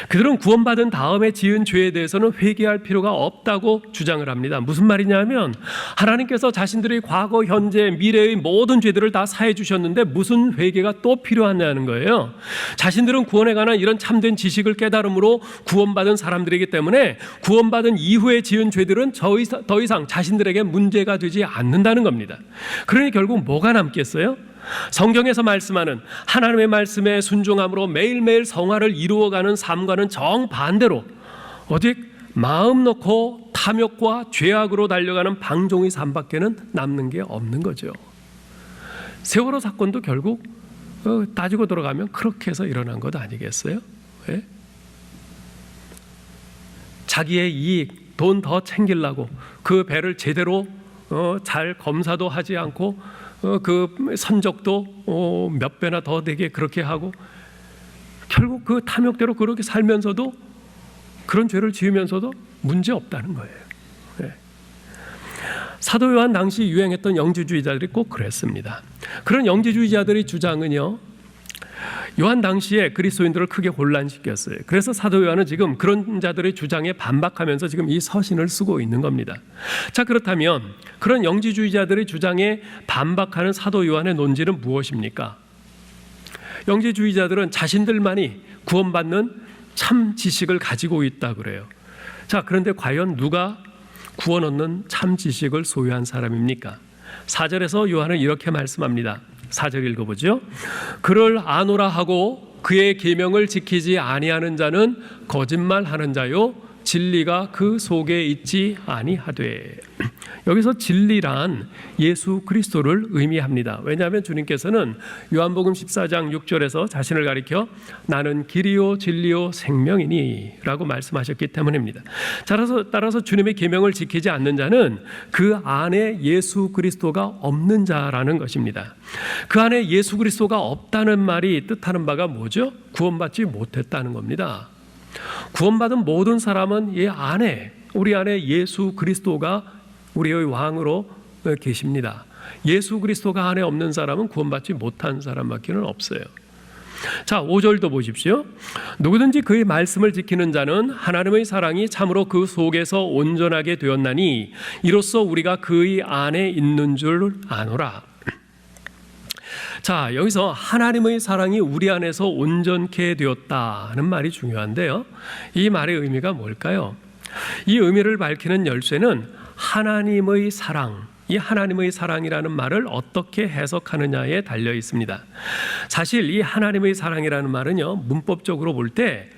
그들은 구원받은 다음에 지은 죄에 대해서는 회개할 필요가 없다고 주장을 합니다. 무슨 말이냐면 하나님께서 자신들의 과거, 현재, 미래의 모든 죄들을 다 사해 주셨는데 무슨 회개가 또 필요하냐는 거예요. 자신들은 구원에 관한 이런 참된 지식을 깨달음으로 구원받은 사람들이기 때문에 구원받은 이후에 지은 죄들은 더 이상 자신들에게 문제가 되지 않는다는 겁니다. 그러니 결국 뭐가 남겠어요? 성경에서 말씀하는 하나님의 말씀에 순종함으로 매일매일 성화를 이루어가는 삶과는 정반대로 오직 마음 놓고 탐욕과 죄악으로 달려가는 방종의 삶밖에는 남는 게 없는 거죠. 세월호 사건도 결국 따지고 들어가면 그렇게 해서 일어난 것 아니겠어요? 왜? 자기의 이익, 돈 더 챙기려고 그 배를 제대로 잘 검사도 하지 않고 그 선적도 몇 배나 더 되게 그렇게 하고 결국 그 탐욕대로 그렇게 살면서도 그런 죄를 지으면서도 문제 없다는 거예요. 네. 사도 요한 당시 유행했던 영지주의자들이 꼭 그랬습니다. 그런 영지주의자들의 주장은요, 요한 당시에 그리스도인들을 크게 혼란시켰어요. 그래서 사도 요한은 지금 그런 자들의 주장에 반박하면서 지금 이 서신을 쓰고 있는 겁니다. 자, 그렇다면 그런 영지주의자들의 주장에 반박하는 사도 요한의 논지는 무엇입니까? 영지주의자들은 자신들만이 구원받는 참 지식을 가지고 있다 그래요. 자, 그런데 과연 누가 구원 얻는 참 지식을 소유한 사람입니까? 4절에서 요한은 이렇게 말씀합니다. 4절 읽어보죠. 그를 아노라 하고 그의 계명을 지키지 아니하는 자는 거짓말하는 자요 진리가 그 속에 있지 아니하되. 여기서 진리란 예수 그리스도를 의미합니다. 왜냐하면 주님께서는 요한복음 14장 6절에서 자신을 가리켜 나는 길이요 진리요 생명이니 라고 말씀하셨기 때문입니다. 따라서 주님의 계명을 지키지 않는 자는 그 안에 예수 그리스도가 없는 자라는 것입니다. 그 안에 예수 그리스도가 없다는 말이 뜻하는 바가 뭐죠? 구원받지 못했다는 겁니다. 구원받은 모든 사람은 우리 안에 예수 그리스도가 우리의 왕으로 계십니다. 예수 그리스도가 안에 없는 사람은 구원받지 못한 사람밖에는 없어요. 자, 5절도 보십시오. 누구든지 그의 말씀을 지키는 자는 하나님의 사랑이 참으로 그 속에서 온전하게 되었나니 이로써 우리가 그의 안에 있는 줄 아노라. 자, 여기서 하나님의 사랑이 우리 안에서 온전케 되었다는 말이 중요한데요. 이 말의 의미가 뭘까요? 이 의미를 밝히는 열쇠는 하나님의 사랑, 이 하나님의 사랑이라는 말을 어떻게 해석하느냐에 달려 있습니다. 사실 이 하나님의 사랑이라는 말은요, 문법적으로 볼 때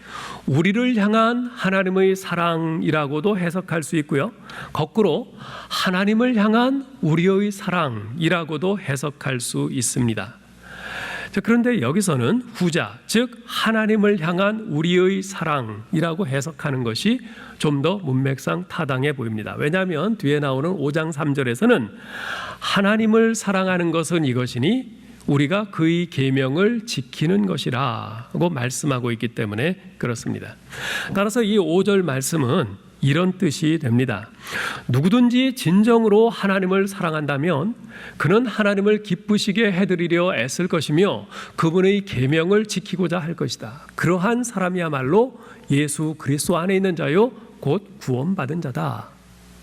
우리를 향한 하나님의 사랑이라고도 해석할 수 있고요, 거꾸로 하나님을 향한 우리의 사랑이라고도 해석할 수 있습니다. 그런데 여기서는 후자, 즉 하나님을 향한 우리의 사랑이라고 해석하는 것이 좀 더 문맥상 타당해 보입니다. 왜냐하면 뒤에 나오는 5장 3절에서는 하나님을 사랑하는 것은 이것이니 우리가 그의 계명을 지키는 것이라고 말씀하고 있기 때문에 그렇습니다. 따라서 이 5절 말씀은 이런 뜻이 됩니다. 누구든지 진정으로 하나님을 사랑한다면 그는 하나님을 기쁘시게 해드리려 애쓸 것이며 그분의 계명을 지키고자 할 것이다. 그러한 사람이야말로 예수 그리스도 안에 있는 자요 곧 구원받은 자다.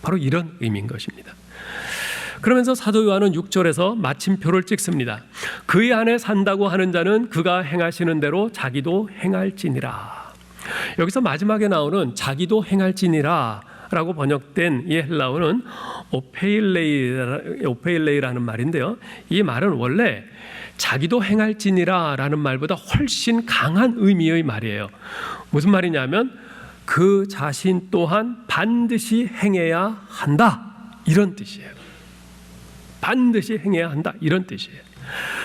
바로 이런 의미인 것입니다. 그러면서 사도 요한은 6절에서 마침표를 찍습니다. 그의 안에 산다고 하는 자는 그가 행하시는 대로 자기도 행할지니라. 여기서 마지막에 나오는 자기도 행할지니라 라고 번역된 이 헬라어는 오페일레이라는 말인데요, 이 말은 원래 자기도 행할지니라 라는 말보다 훨씬 강한 의미의 말이에요. 무슨 말이냐면 그 자신 또한 반드시 행해야 한다, 이런 뜻이에요. 반드시 행해야 한다, 이런 뜻이에요.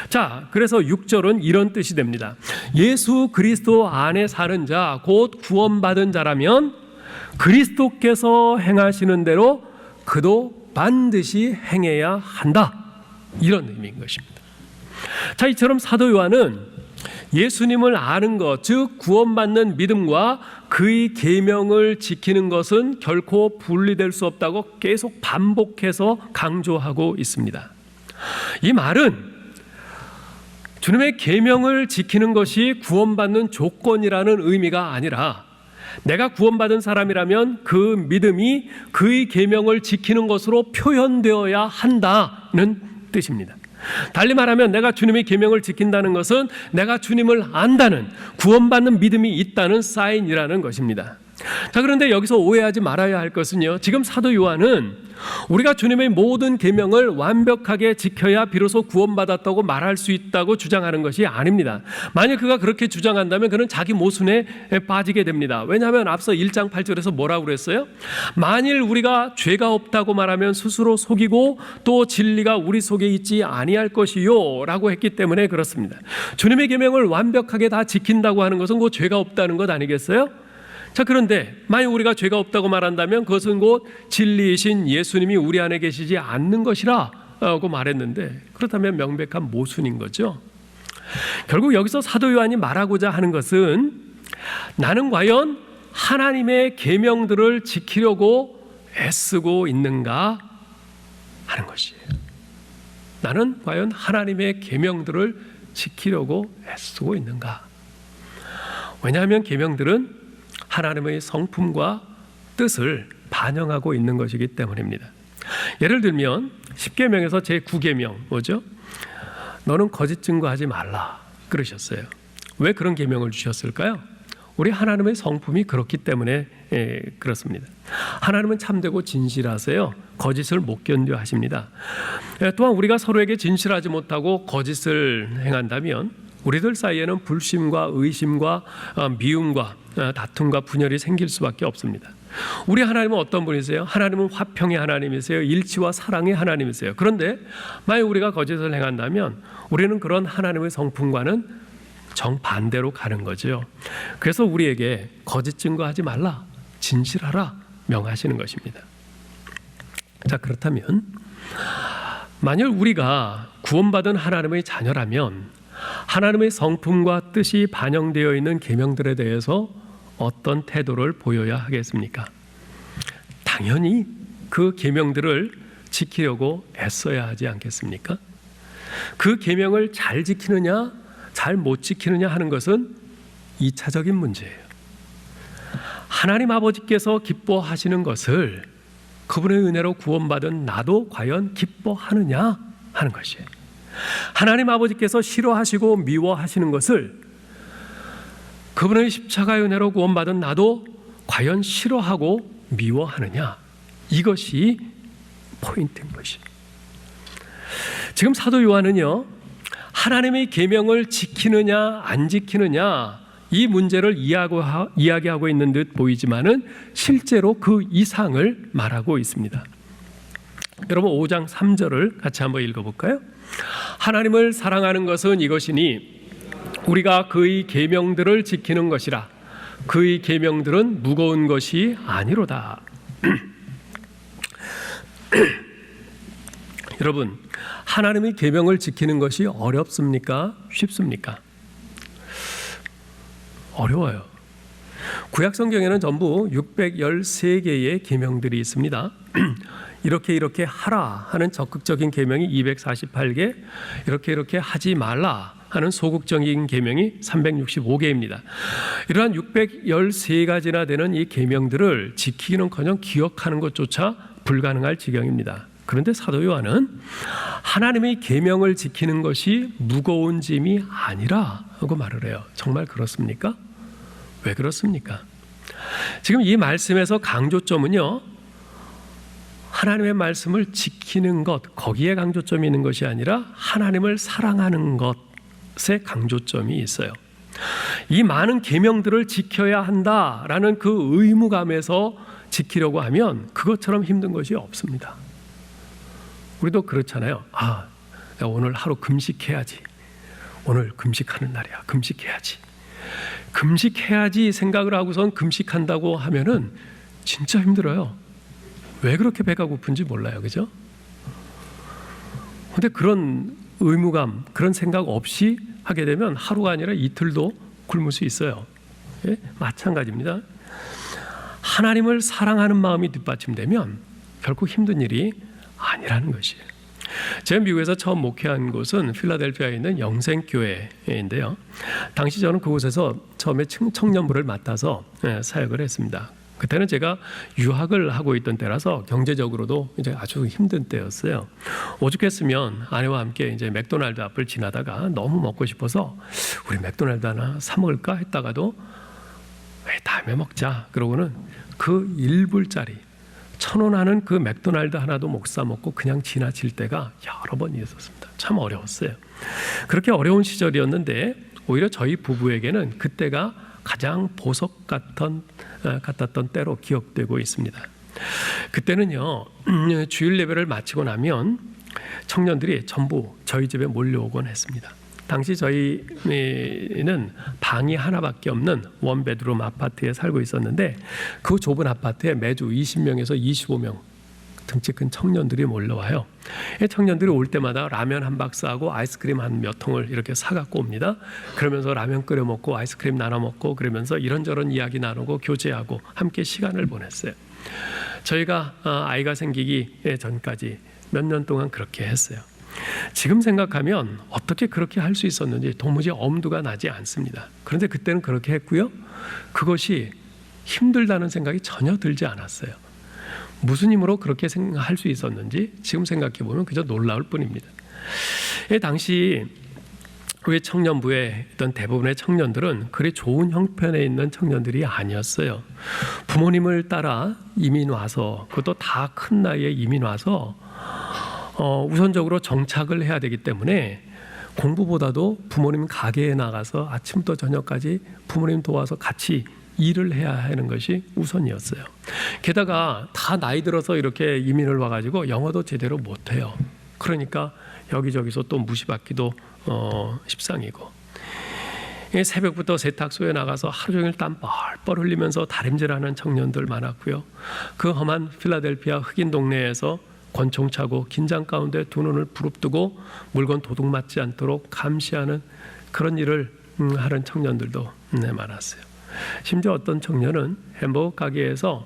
자, 그래서 6절은 이런 뜻이 됩니다. 예수 그리스도 안에 사는 자, 곧 구원받은 자라면 그리스도께서 행하시는 대로 그도 반드시 행해야 한다, 이런 의미인 것입니다. 자, 이처럼 사도 요한은 예수님을 아는 것, 즉 구원받는 믿음과 그의 계명을 지키는 것은 결코 분리될 수 없다고 계속 반복해서 강조하고 있습니다. 이 말은 주님의 계명을 지키는 것이 구원받는 조건이라는 의미가 아니라 내가 구원받은 사람이라면 그 믿음이 그의 계명을 지키는 것으로 표현되어야 한다는 뜻입니다. 달리 말하면 내가 주님의 계명을 지킨다는 것은 내가 주님을 안다는, 구원받는 믿음이 있다는 사인이라는 것입니다. 자, 그런데 여기서 오해하지 말아야 할 것은요, 지금 사도 요한은 우리가 주님의 모든 계명을 완벽하게 지켜야 비로소 구원받았다고 말할 수 있다고 주장하는 것이 아닙니다. 만약 그가 그렇게 주장한다면 그는 자기 모순에 빠지게 됩니다. 왜냐하면 앞서 1장 8절에서 뭐라고 그랬어요? 만일 우리가 죄가 없다고 말하면 스스로 속이고 또 진리가 우리 속에 있지 아니할 것이요 라고 했기 때문에 그렇습니다. 주님의 계명을 완벽하게 다 지킨다고 하는 것은 그 죄가 없다는 것 아니겠어요? 자, 그런데 만약 우리가 죄가 없다고 말한다면 그것은 곧 진리이신 예수님이 우리 안에 계시지 않는 것이라고 말했는데, 그렇다면 명백한 모순인 거죠. 결국 여기서 사도 요한이 말하고자 하는 것은 나는 과연 하나님의 계명들을 지키려고 애쓰고 있는가 하는 것이에요. 나는 과연 하나님의 계명들을 지키려고 애쓰고 있는가? 왜냐하면 계명들은 하나님의 성품과 뜻을 반영하고 있는 것이기 때문입니다. 예를 들면 10계명에서 제9계명 뭐죠? 너는 거짓 증거하지 말라 그러셨어요. 왜 그런 계명을 주셨을까요? 우리 하나님의 성품이 그렇기 때문에 그렇습니다. 하나님은 참되고 진실하세요. 거짓을 못 견뎌 하십니다. 또한 우리가 서로에게 진실하지 못하고 거짓을 행한다면 우리들 사이에는 불신과 의심과 미움과 다툼과 분열이 생길 수밖에 없습니다. 우리 하나님은 어떤 분이세요? 하나님은 화평의 하나님이세요. 일치와 사랑의 하나님이세요. 그런데 만약 우리가 거짓을 행한다면 우리는 그런 하나님의 성품과는 정반대로 가는 거죠. 그래서 우리에게 거짓 증거하지 말라, 진실하라 명하시는 것입니다. 자, 그렇다면 만일 우리가 구원받은 하나님의 자녀라면 하나님의 성품과 뜻이 반영되어 있는 계명들에 대해서 어떤 태도를 보여야 하겠습니까? 당연히 그 계명들을 지키려고 애써야 하지 않겠습니까? 그 계명을 잘 지키느냐 잘 못 지키느냐 하는 것은 2차적인 문제예요. 하나님 아버지께서 기뻐하시는 것을 그분의 은혜로 구원받은 나도 과연 기뻐하느냐 하는 것이에요. 하나님 아버지께서 싫어하시고 미워하시는 것을 그분의 십자가의 은혜로 구원받은 나도 과연 싫어하고 미워하느냐, 이것이 포인트인 것이에요. 지금 사도 요한은요, 하나님의 계명을 지키느냐 안 지키느냐 이 문제를 이야기하고 있는 듯 보이지만은 실제로 그 이상을 말하고 있습니다. 여러분 5장 3절을 같이 한번 읽어볼까요? 하나님을 사랑하는 것은 이것이니 우리가 그의 계명들을 지키는 것이라. 그의 계명들은 무거운 것이 아니로다. 여러분, 하나님의 계명을 지키는 것이 어렵습니까? 쉽습니까? 어려워요. 구약 성경에는 전부 613개의 계명들이 있습니다. 이렇게 하라 하는 적극적인 계명이 248개, 이렇게 하지 말라 하는 소극적인 계명이 365개입니다. 이러한 613가지나 되는 이 계명들을 지키기는커녕 기억하는 것조차 불가능할 지경입니다. 그런데 사도 요한은 하나님의 계명을 지키는 것이 무거운 짐이 아니라 하고 말을 해요. 정말 그렇습니까? 왜 그렇습니까? 지금 이 말씀에서 강조점은요, 하나님의 말씀을 지키는 것, 거기에 강조점이 있는 것이 아니라 하나님을 사랑하는 것에 강조점이 있어요. 이 많은 계명들을 지켜야 한다라는 그 의무감에서 지키려고 하면 그것처럼 힘든 것이 없습니다. 우리도 그렇잖아요. 아, 내가 오늘 하루 금식해야지. 오늘 금식하는 날이야. 금식해야지. 금식해야지 생각을 하고선 금식한다고 하면은 진짜 힘들어요. 왜 그렇게 배가 고픈지 몰라요. 그죠? 근데 그런 의무감, 그런 생각 없이 하게 되면 하루가 아니라 이틀도 굶을 수 있어요. 예? 마찬가지입니다. 하나님을 사랑하는 마음이 뒷받침되면 결코 힘든 일이 아니라는 것이에요. 제가 미국에서 처음 목회한 곳은 필라델피아에 있는 영생교회인데요. 당시 저는 그곳에서 처음에 청년부를 맡아서 사역을 했습니다. 그때는 제가 유학을 하고 있던 때라서 경제적으로도 이제 아주 힘든 때였어요. 오죽했으면 아내와 함께 이제 맥도날드 앞을 지나다가 너무 먹고 싶어서 우리 맥도날드 하나 사 먹을까 했다가도 왜 다음에 먹자 그러고는 그 1불짜리 1,000원 하는 그 맥도날드 하나도 못 사 먹고 그냥 지나칠 때가 여러 번 있었습니다. 참 어려웠어요. 그렇게 어려운 시절이었는데 오히려 저희 부부에게는 그때가 가장 보석 같았던 때로 기억되고 있습니다. 그때는요, 주일 예배를 마치고 나면 청년들이 전부 저희 집에 몰려오곤 했습니다. 당시 저희는 방이 하나밖에 없는 원베드룸 아파트에 살고 있었는데 그 좁은 아파트에 매주 20명에서 25명 등치 큰 청년들이 몰려와요. 이 청년들이 올 때마다 라면 한 박스하고 아이스크림 한 몇 통을 이렇게 사갖고 옵니다. 그러면서 라면 끓여 먹고 아이스크림 나눠 먹고 그러면서 이런저런 이야기 나누고 교제하고 함께 시간을 보냈어요. 저희가 아이가 생기기 전까지 몇 년 동안 그렇게 했어요. 지금 생각하면 어떻게 그렇게 할 수 있었는지 도무지 엄두가 나지 않습니다. 그런데 그때는 그렇게 했고요. 그것이 힘들다는 생각이 전혀 들지 않았어요. 무슨 힘으로 그렇게 할 수 있었는지 지금 생각해 보면 그저 놀라울 뿐입니다. 당시 우리 청년부에 있던 대부분의 청년들은 그리 좋은 형편에 있는 청년들이 아니었어요. 부모님을 따라 이민 와서, 그것도 다 큰 나이에 이민 와서 우선적으로 정착을 해야 되기 때문에 공부보다도 부모님 가게에 나가서 아침부터 저녁까지 부모님 도와서 같이 일을 해야 하는 것이 우선이었어요. 게다가 다 나이 들어서 이렇게 이민을 와가지고 영어도 제대로 못해요. 그러니까 여기저기서 또 무시받기도 십상이고, 새벽부터 세탁소에 나가서 하루 종일 땀 뻘뻘 흘리면서 다림질하는 청년들 많았고요. 그 험한 필라델피아 흑인 동네에서 권총 차고 긴장 가운데 두 눈을 부릅뜨고 물건 도둑 맞지 않도록 감시하는 그런 일을 하는 청년들도 많았어요. 심지어 어떤 청년은 햄버거 가게에서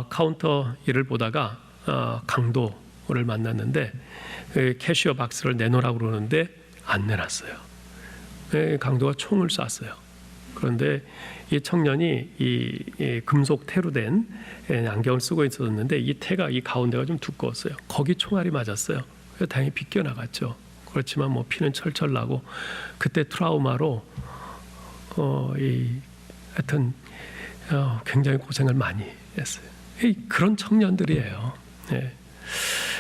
카운터 일을 보다가 강도를 만났는데 캐시어 박스를 내놓으라고 그러는데 안 내놨어요. 강도가 총을 쐈어요. 그런데 이 청년이 이 금속 태로 된 안경을 쓰고 있었는데 이 태가 이 가운데가 좀 두꺼웠어요. 거기 총알이 맞았어요. 그래서 다행히 비껴나갔죠. 그렇지만 뭐 피는 철철 나고 그때 트라우마로 하여튼 굉장히 고생을 많이 했어요. 그런 청년들이에요.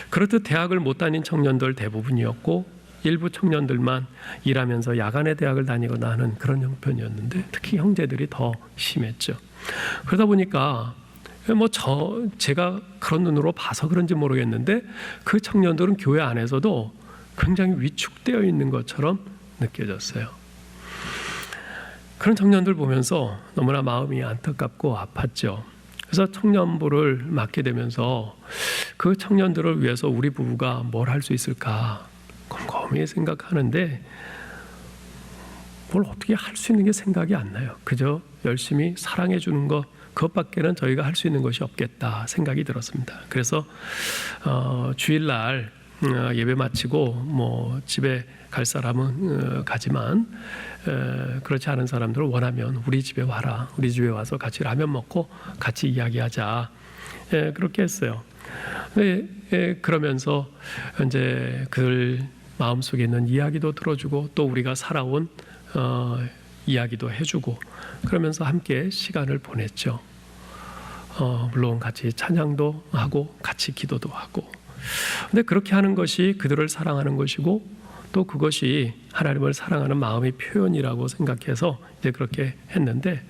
그렇듯 대학을 못 다닌 청년들 대부분이었고 일부 청년들만 일하면서 야간에 대학을 다니거나 하는 그런 형편이었는데 특히 형제들이 더 심했죠. 그러다 보니까 제가 그런 눈으로 봐서 그런지 모르겠는데 그 청년들은 교회 안에서도 굉장히 위축되어 있는 것처럼 느껴졌어요. 그런 청년들 보면서 너무나 마음이 안타깝고 아팠죠. 그래서 청년부를 맡게 되면서 그 청년들을 위해서 우리 부부가 뭘 할 수 있을까 곰곰이 생각하는데 뭘 어떻게 할 수 있는 게 생각이 안 나요. 그저 열심히 사랑해 주는 것, 그것밖에는 저희가 할 수 있는 것이 없겠다 생각이 들었습니다. 그래서 주일날 예배 마치고 집에 갈 사람은 가지만 그렇지 않은 사람들은 원하면 우리 집에 와라. 우리 집에 와서 같이 라면 먹고 같이 이야기하자. 그렇게 했어요. 그러면서 이제 그들 마음속에 있는 이야기도 들어주고 또 우리가 살아온 이야기도 해주고 그러면서 함께 시간을 보냈죠. 물론 같이 찬양도 하고 같이 기도도 하고. 근데 그렇게 하는 것이 그들을 사랑하는 것이고 또 그것이 하나님을 사랑하는 마음의 표현이라고 생각해서 이제 그렇게 했는데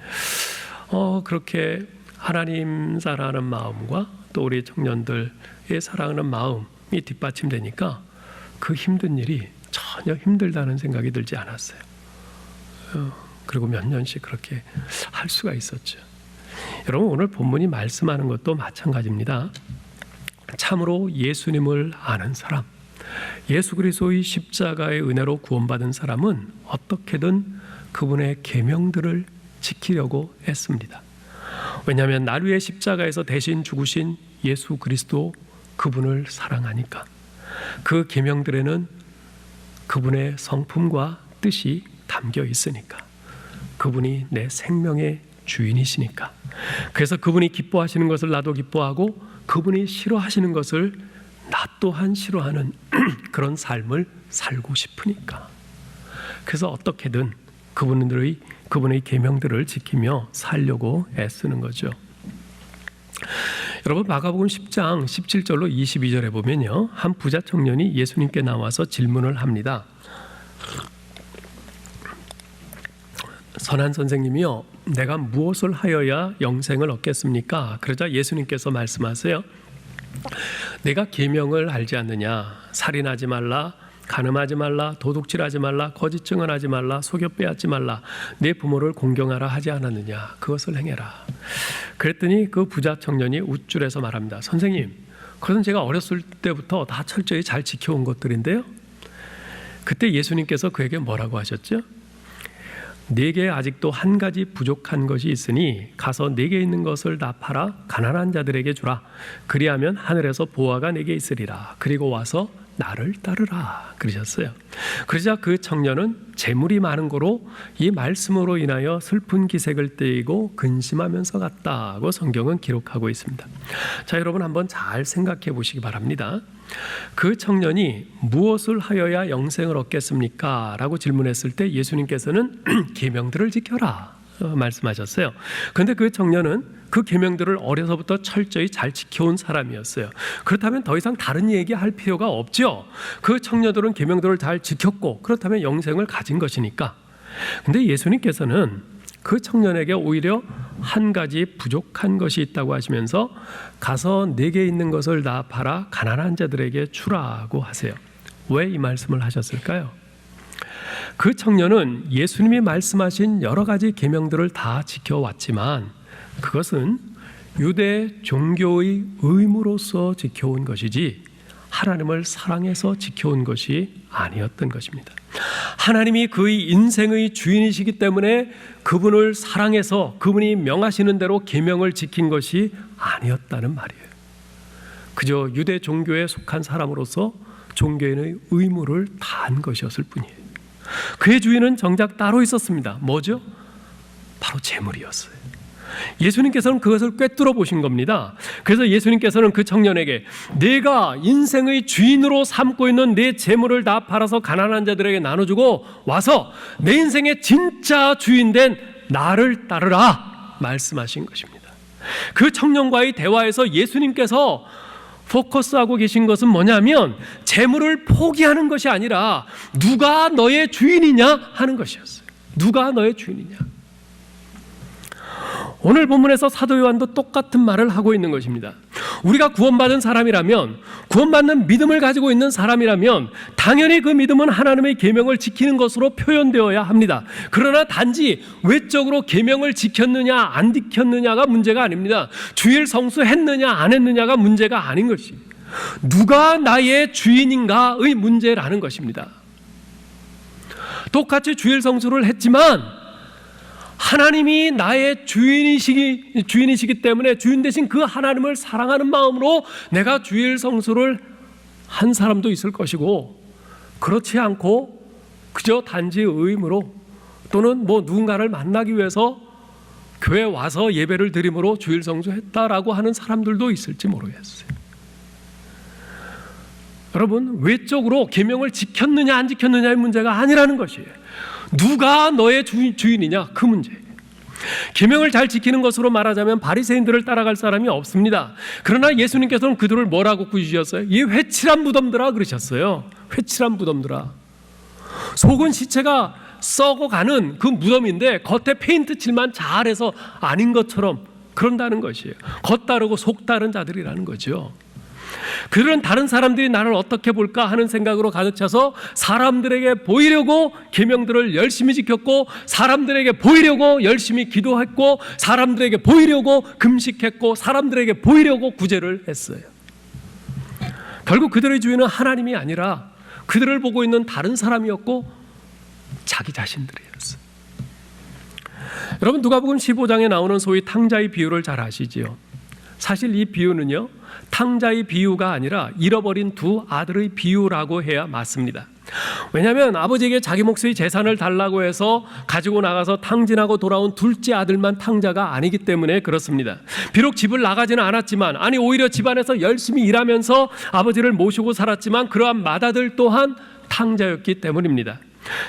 그렇게 하나님 사랑하는 마음과 또 우리 청년들의 사랑하는 마음이 뒷받침되니까 그 힘든 일이 전혀 힘들다는 생각이 들지 않았어요. 그리고 몇 년씩 그렇게 할 수가 있었죠. 여러분 오늘 본문이 말씀하는 것도 마찬가지입니다. 참으로 예수님을 아는 사람, 예수 그리스도의 십자가의 은혜로 구원받은 사람은 어떻게든 그분의 계명들을 지키려고 했습니다. 왜냐하면 날 위해 십자가에서 대신 죽으신 예수 그리스도 그분을 사랑하니까 그 계명들에는 그분의 성품과 뜻이 담겨 있으니까 그분이 내 생명의 주인이시니까 그래서 그분이 기뻐하시는 것을 나도 기뻐하고 그분이 싫어하시는 것을 나 또한 싫어하는 그런 삶을 살고 싶으니까 그래서 어떻게든 그분의 계명들을 지키며 살려고 애쓰는 거죠. 여러분 마가복음 10장 17절로 22절에 보면요 한 부자 청년이 예수님께 나와서 질문을 합니다. 선한 선생님이요 내가 무엇을 하여야 영생을 얻겠습니까? 그러자 예수님께서 말씀하세요. 내가 계명을 알지 않느냐? 살인하지 말라, 간음하지 말라, 도둑질하지 말라, 거짓 증언하지 말라, 속여 빼앗지 말라, 내 부모를 공경하라 하지 않았느냐? 그것을 행해라. 그랬더니 그 부자 청년이 우쭐해서 말합니다. 선생님, 그것은 제가 어렸을 때부터 다 철저히 잘 지켜온 것들인데요. 그때 예수님께서 그에게 뭐라고 하셨죠? 네게 아직도 한 가지 부족한 것이 있으니 가서 네게 있는 것을 다 팔아 가난한 자들에게 주라. 그리하면 하늘에서 보화가 네게 있으리라. 그리고 와서 나를 따르라 그러셨어요. 그러자 그 청년은 재물이 많은 고로 이 말씀으로 인하여 슬픈 기색을 띠고 근심하면서 갔다고 성경은 기록하고 있습니다. 자, 여러분 한번 잘 생각해 보시기 바랍니다. 그 청년이 무엇을 하여야 영생을 얻겠습니까? 라고 질문했을 때 예수님께서는 계명들을 지켜라 말씀하셨어요. 그런데 그 청년은 그 계명들을 어려서부터 철저히 잘 지켜온 사람이었어요. 그렇다면 더 이상 다른 얘기할 필요가 없죠. 그 청년들은 계명들을 잘 지켰고 그렇다면 영생을 가진 것이니까. 그런데 예수님께서는 그 청년에게 오히려 한 가지 부족한 것이 있다고 하시면서 가서 내게 있는 것을 다 팔아 가난한 자들에게 주라고 하세요. 왜 이 말씀을 하셨을까요? 그 청년은 예수님이 말씀하신 여러 가지 계명들을 다 지켜왔지만 그것은 유대 종교의 의무로서 지켜온 것이지 하나님을 사랑해서 지켜온 것이 아니었던 것입니다. 하나님이 그의 인생의 주인이시기 때문에 그분을 사랑해서 그분이 명하시는 대로 계명을 지킨 것이 아니었다는 말이에요. 그저 유대 종교에 속한 사람으로서 종교인의 의무를 다한 것이었을 뿐이에요. 그의 주인은 정작 따로 있었습니다. 뭐죠? 바로 재물이었어요. 예수님께서는 그것을 꿰뚫어 보신 겁니다. 그래서 예수님께서는 그 청년에게 내가 인생의 주인으로 삼고 있는 내 재물을 다 팔아서 가난한 자들에게 나눠주고 와서 내 인생의 진짜 주인된 나를 따르라 말씀하신 것입니다. 그 청년과의 대화에서 예수님께서 포커스하고 계신 것은 뭐냐면 재물을 포기하는 것이 아니라 누가 너의 주인이냐 하는 것이었어요. 누가 너의 주인이냐. 오늘 본문에서 사도 요한도 똑같은 말을 하고 있는 것입니다. 우리가 구원받은 사람이라면, 구원받는 믿음을 가지고 있는 사람이라면 당연히 그 믿음은 하나님의 계명을 지키는 것으로 표현되어야 합니다. 그러나 단지 외적으로 계명을 지켰느냐 안 지켰느냐가 문제가 아닙니다. 주일 성수했느냐 안 했느냐가 문제가 아닌 것이 누가 나의 주인인가의 문제라는 것입니다. 똑같이 주일 성수를 했지만 하나님이 나의 주인이시기 때문에 주인 대신 그 하나님을 사랑하는 마음으로 내가 주일 성수를 한 사람도 있을 것이고 그렇지 않고 그저 단지 의무로 또는 누군가를 만나기 위해서 교회 와서 예배를 드림으로 주일 성수했다라고 하는 사람들도 있을지 모르겠어요. 여러분, 외적으로 계명을 지켰느냐 안 지켰느냐의 문제가 아니라는 것이에요. 누가 너의 주인이냐 그 문제예요. 계명을 잘 지키는 것으로 말하자면 바리새인들을 따라갈 사람이 없습니다. 그러나 예수님께서는 그들을 뭐라고 꾸짖으셨어요? 이 회칠한 무덤들아 그러셨어요. 회칠한 무덤들아. 속은 시체가 썩어가는 그 무덤인데 겉에 페인트 칠만 잘해서 아닌 것처럼 그런다는 것이에요. 겉 다르고 속 다른 자들이라는 거죠. 그들은 다른 사람들이 나를 어떻게 볼까 하는 생각으로 가득 차서 사람들에게 보이려고 계명들을 열심히 지켰고 사람들에게 보이려고 열심히 기도했고 사람들에게 보이려고 금식했고 사람들에게 보이려고 구제를 했어요. 결국 그들의 주인은 하나님이 아니라 그들을 보고 있는 다른 사람이었고 자기 자신들이었어요. 여러분, 누가복음 15장에 나오는 소위 탕자의 비유를 잘 아시지요? 사실 이 비유는요, 탕자의 비유가 아니라 잃어버린 두 아들의 비유라고 해야 맞습니다. 왜냐하면 아버지에게 자기 몫의 재산을 달라고 해서 가지고 나가서 탕진하고 돌아온 둘째 아들만 탕자가 아니기 때문에 그렇습니다. 비록 집을 나가지는 않았지만, 아니 오히려 집안에서 열심히 일하면서 아버지를 모시고 살았지만 그러한 맏아들 또한 탕자였기 때문입니다.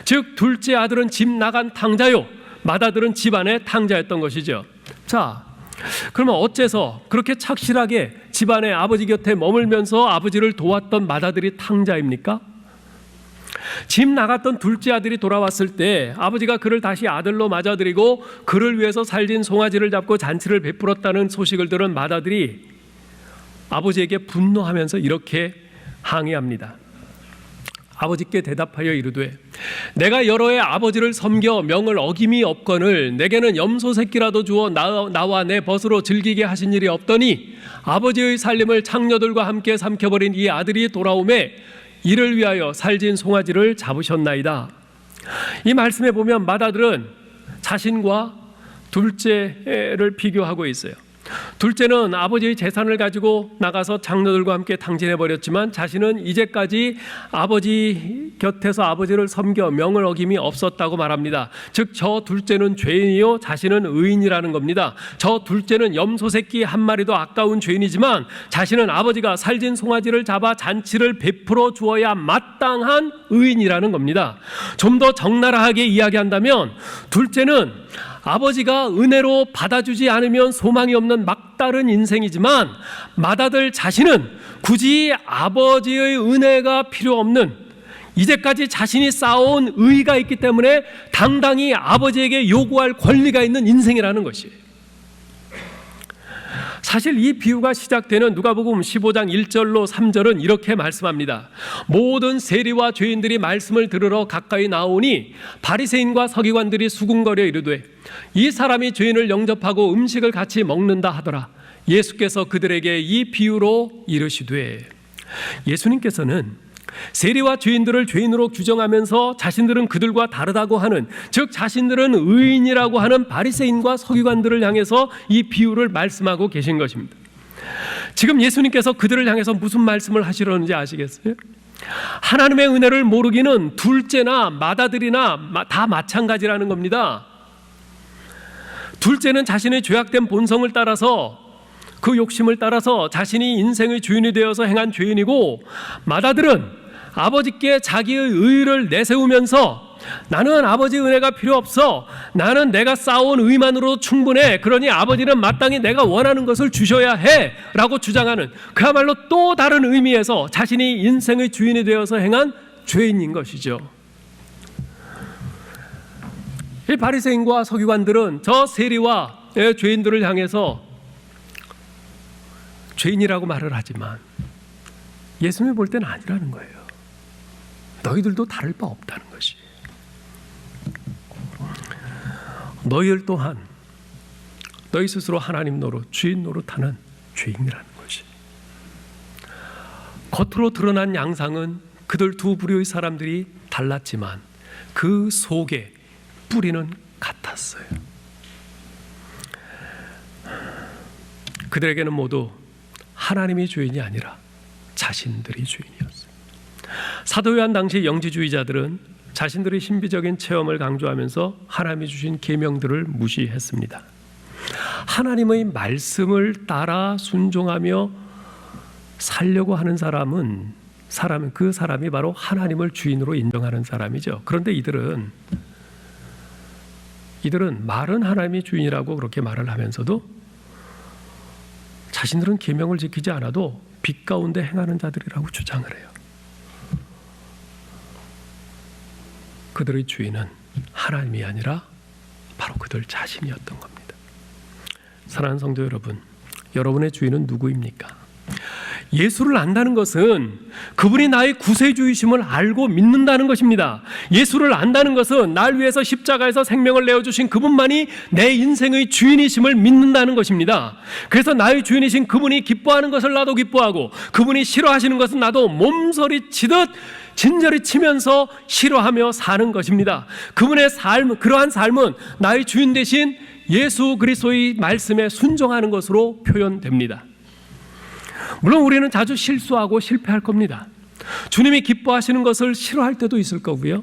즉 둘째 아들은 집 나간 탕자요, 맏아들은 집안의 탕자였던 것이죠. 자, 그러면 어째서 그렇게 착실하게 집안의 아버지 곁에 머물면서 아버지를 도왔던 맏아들이 탕자입니까? 집 나갔던 둘째 아들이 돌아왔을 때 아버지가 그를 다시 아들로 맞아들이고 그를 위해서 살진 송아지를 잡고 잔치를 베풀었다는 소식을 들은 맏아들이 아버지에게 분노하면서 이렇게 항의합니다. 아버지께 대답하여 이르되 내가 여러 해 아버지를 섬겨 명을 어김이 없거늘 내게는 염소 새끼라도 주어 나와 내 벗으로 즐기게 하신 일이 없더니 아버지의 살림을 창녀들과 함께 삼켜버린 이 아들이 돌아오매 이를 위하여 살진 송아지를 잡으셨나이다. 이 말씀에 보면 맏아들은 자신과 둘째를 비교하고 있어요. 둘째는 아버지의 재산을 가지고 나가서 장로들과 함께 탕진해버렸지만 자신은 이제까지 아버지 곁에서 아버지를 섬겨 명을 어김이 없었다고 말합니다. 즉 저 둘째는 죄인이요 자신은 의인이라는 겁니다. 저 둘째는 염소 새끼 한 마리도 아까운 죄인이지만 자신은 아버지가 살진 송아지를 잡아 잔치를 베풀어 주어야 마땅한 의인이라는 겁니다. 좀 더 적나라하게 이야기한다면 둘째는 아버지가 은혜로 받아주지 않으면 소망이 없는 막다른 인생이지만 맏아들 자신은 굳이 아버지의 은혜가 필요 없는 이제까지 자신이 쌓아온 의의가 있기 때문에 당당히 아버지에게 요구할 권리가 있는 인생이라는 것이에요. 사실 이 비유가 시작되는 누가복음 15장 1절로 3절은 이렇게 말씀합니다. 모든 세리와 죄인들이 말씀을 들으러 가까이 나오니 바리새인과 서기관들이 수군거려 이르되 이 사람이 죄인을 영접하고 음식을 같이 먹는다 하더라. 예수께서 그들에게 이 비유로 이르시되, 예수님께서는 세리와 죄인들을 죄인으로 규정하면서 자신들은 그들과 다르다고 하는, 즉 자신들은 의인이라고 하는 바리새인과 서기관들을 향해서 이 비유를 말씀하고 계신 것입니다. 지금 예수님께서 그들을 향해서 무슨 말씀을 하시려는지 아시겠어요? 하나님의 은혜를 모르기는 둘째나 맏아들이나 다 마찬가지라는 겁니다. 둘째는 자신의 죄악된 본성을 따라서, 그 욕심을 따라서 자신이 인생의 주인이 되어서 행한 죄인이고, 맏아들은 아버지께 자기의 의의를 내세우면서 나는 아버지 은혜가 필요 없어, 나는 내가 쌓아온 의만으로 충분해, 그러니 아버지는 마땅히 내가 원하는 것을 주셔야 해 라고 주장하는, 그야말로 또 다른 의미에서 자신이 인생의 주인이 되어서 행한 죄인인 것이죠. 이 바리새인과 서기관들은 저 세리와 죄인들을 향해서 죄인이라고 말을 하지만 예수님이 볼 때는 아니라는 거예요. 너희들도 다를 바 없다는 것이. 너희들 또한 너희 스스로 하나님 노릇, 주인 노릇하는 죄인이라는 것이. 겉으로 드러난 양상은 그들 두 부류의 사람들이 달랐지만 그 속에 뿌리는 같았어요. 그들에게는 모두 하나님이 주인이 아니라 자신들이 주인이었어요. 사도 요한 당시 영지주의자들은 자신들의 신비적인 체험을 강조하면서 하나님이 주신 계명들을 무시했습니다. 하나님의 말씀을 따라 순종하며 살려고 하는 그 사람이 바로 하나님을 주인으로 인정하는 사람이죠. 그런데 이들은 말은 하나님이 주인이라고 그렇게 말을 하면서도 자신들은 계명을 지키지 않아도 빛 가운데 행하는 자들이라고 주장을 해요. 그들의 주인은 하나님이 아니라 바로 그들 자신이었던 겁니다. 사랑하는 성도 여러분, 여러분의 주인은 누구입니까? 예수를 안다는 것은 그분이 나의 구세주이심을 알고 믿는다는 것입니다. 예수를 안다는 것은 날 위해서 십자가에서 생명을 내어주신 그분만이 내 인생의 주인이심을 믿는다는 것입니다. 그래서 나의 주인이신 그분이 기뻐하는 것을 나도 기뻐하고, 그분이 싫어하시는 것은 나도 몸서리 치듯 진저리 치면서 싫어하며 사는 것입니다. 그분의 삶, 그러한 삶은 나의 주인 되신 예수 그리스도의 말씀에 순종하는 것으로 표현됩니다. 물론 우리는 자주 실수하고 실패할 겁니다. 주님이 기뻐하시는 것을 싫어할 때도 있을 거고요,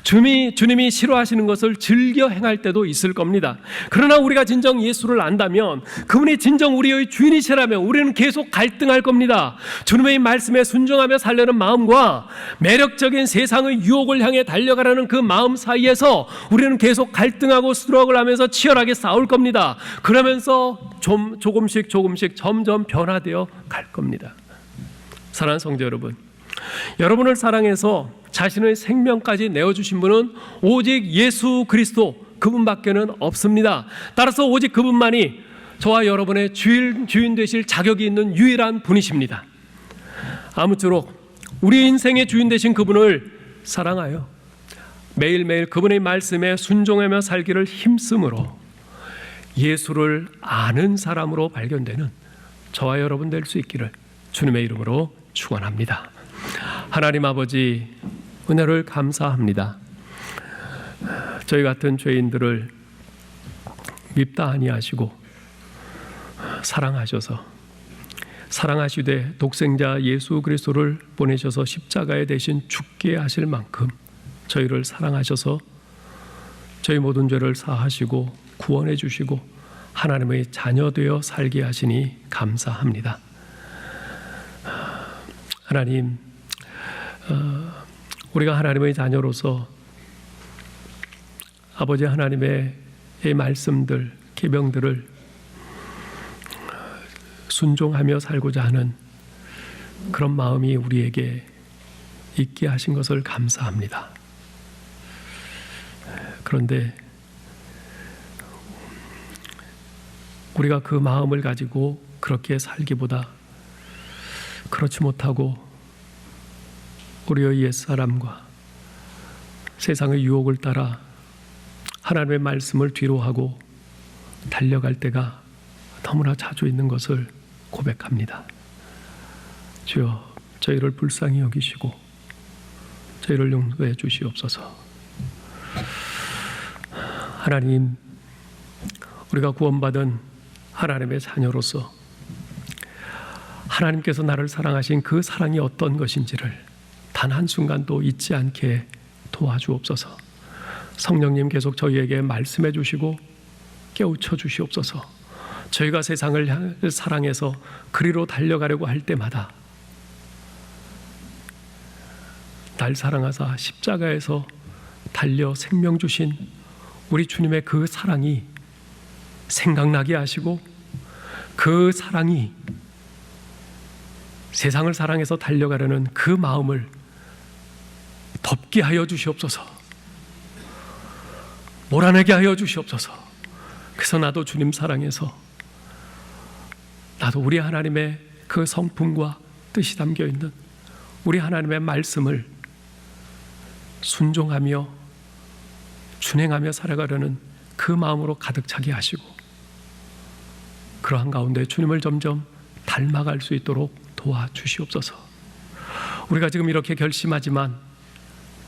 주님이 싫어하시는 것을 즐겨 행할 때도 있을 겁니다. 그러나 우리가 진정 예수를 안다면, 그분이 진정 우리의 주인이시라면 우리는 계속 갈등할 겁니다. 주님의 말씀에 순종하며 살려는 마음과 매력적인 세상의 유혹을 향해 달려가라는 그 마음 사이에서 우리는 계속 갈등하고 스트러글 하면서 치열하게 싸울 겁니다. 그러면서 조금씩 점점 변화되어 갈 겁니다. 사랑하는 성도 여러분, 여러분을 사랑해서 자신의 생명까지 내어주신 분은 오직 예수 그리스도, 그분밖에는 없습니다. 따라서 오직 그분만이 저와 여러분의 주인 되실 자격이 있는 유일한 분이십니다. 아무쪼록 우리 인생의 주인 되신 그분을 사랑하여 매일매일 그분의 말씀에 순종하며 살기를 힘쓰므로 예수를 아는 사람으로 발견되는 저와 여러분 될 수 있기를 주님의 이름으로 축원합니다. 하나님 아버지, 은혜를 감사합니다. 저희 같은 죄인들을 밉다 아니하시고 사랑하셔서 사랑하시되 독생자 예수 그리스도를 보내셔서 십자가에 대신 죽게 하실 만큼 저희를 사랑하셔서 저희 모든 죄를 사하시고 구원해 주시고 하나님의 자녀 되어 살게 하시니 감사합니다. 하나님, 우리가 하나님의 자녀로서 아버지 하나님의 이 말씀들, 계명들을 순종하며 살고자 하는 그런 마음이 우리에게 있게 하신 것을 감사합니다. 그런데 우리가 그 마음을 가지고 그렇게 살기보다 그렇지 못하고 우리의 옛사람과 세상의 유혹을 따라 하나님의 말씀을 뒤로하고 달려갈 때가 너무나 자주 있는 것을 고백합니다. 주여, 저희를 불쌍히 여기시고 저희를 용서해 주시옵소서. 하나님, 우리가 구원받은 하나님의 자녀로서 하나님께서 나를 사랑하신 그 사랑이 어떤 것인지를 단 한순간도 잊지 않게 도와주옵소서. 성령님 계속 저희에게 말씀해 주시고 깨우쳐 주시옵소서. 저희가 세상을 사랑해서 그리로 달려가려고 할 때마다 날 사랑하사 십자가에서 달려 생명 주신 우리 주님의 그 사랑이 생각나게 하시고 그 사랑이 세상을 사랑해서 달려가려는 그 마음을 덮게 하여 주시옵소서. 몰아내게 하여 주시옵소서. 그래서 나도 주님 사랑해서 나도 우리 하나님의 그 성품과 뜻이 담겨있는 우리 하나님의 말씀을 순종하며 준행하며 살아가려는 그 마음으로 가득 차게 하시고 그러한 가운데 주님을 점점 닮아갈 수 있도록 도와주시옵소서. 우리가 지금 이렇게 결심하지만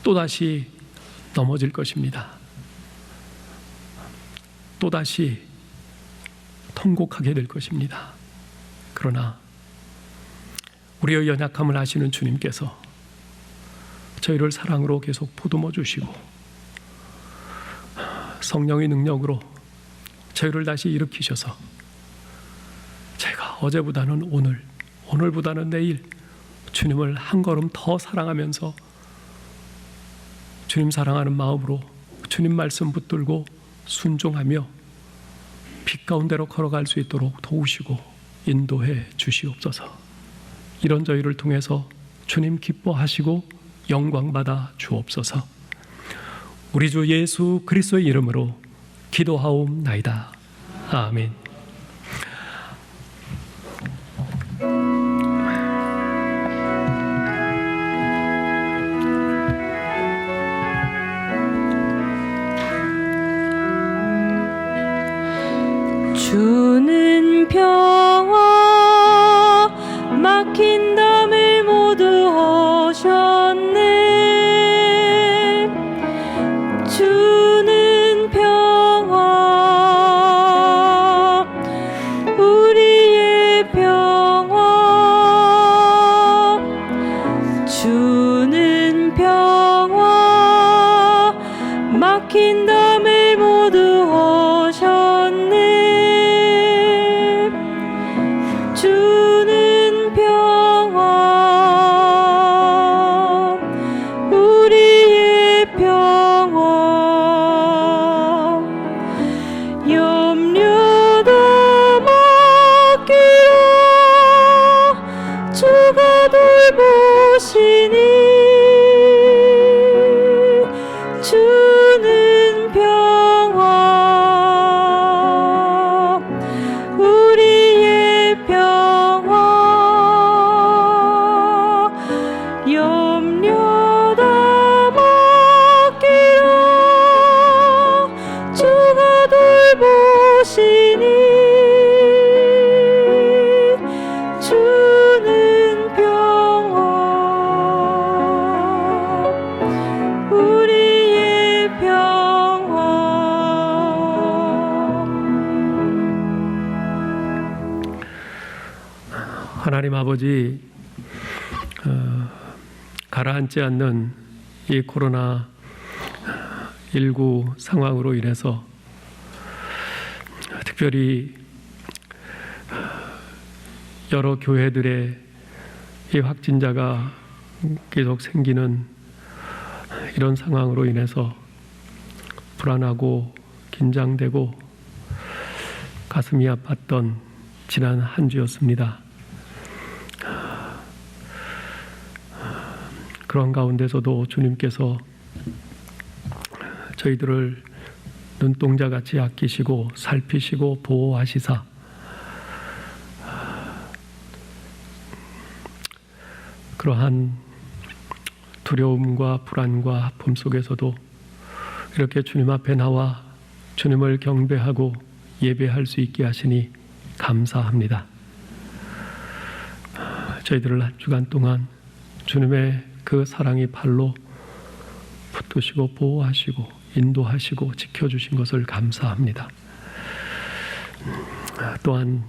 또다시 넘어질 것입니다. 또다시 통곡하게 될 것입니다. 그러나 우리의 연약함을 아시는 주님께서 저희를 사랑으로 계속 보듬어 주시고 성령의 능력으로 저희를 다시 일으키셔서 제가 어제보다는 오늘, 오늘보다는 내일 주님을 한 걸음 더 사랑하면서 주님 사랑하는 마음으로 주님 말씀 붙들고 순종하며 빛 가운데로 걸어갈 수 있도록 도우시고 인도해 주시옵소서. 이런 저희를 통해서 주님 기뻐하시고 영광받아 주옵소서. 우리 주 예수 그리스도의 이름으로 기도하옵나이다. 아멘. 주는 평화 막힌 담을 모두 허셨네. 주는 평화 하나님 아버지, 가라앉지 않는 이 코로나19 상황으로 인해서 특별히 여러 교회들의 이 확진자가 계속 생기는 이런 상황으로 인해서 불안하고 긴장되고 가슴이 아팠던 지난 한 주였습니다. 그런 가운데서도 주님께서 저희들을 눈동자같이 아끼시고 살피시고 보호하시사 그러한 두려움과 불안과 아픔 속에서도 이렇게 주님 앞에 나와 주님을 경배하고 예배할 수 있게 하시니 감사합니다. 저희들을 한 주간 동안 주님의 그 사랑의 팔로 붙드시고 보호하시고 인도하시고 지켜주신 것을 감사합니다. 또한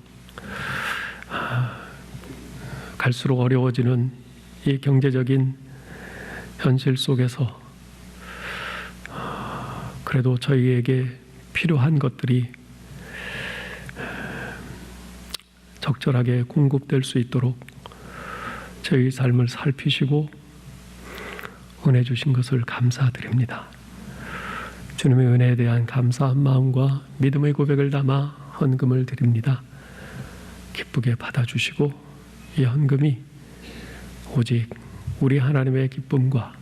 갈수록 어려워지는 이 경제적인 현실 속에서 그래도 저희에게 필요한 것들이 적절하게 공급될 수 있도록 저희 삶을 살피시고 은혜 주신 것을 감사드립니다. 주님의 은혜에 대한 감사한 마음과 믿음의 고백을 담아 헌금을 드립니다. 기쁘게 받아주시고 이 헌금이 오직 우리 하나님의 기쁨과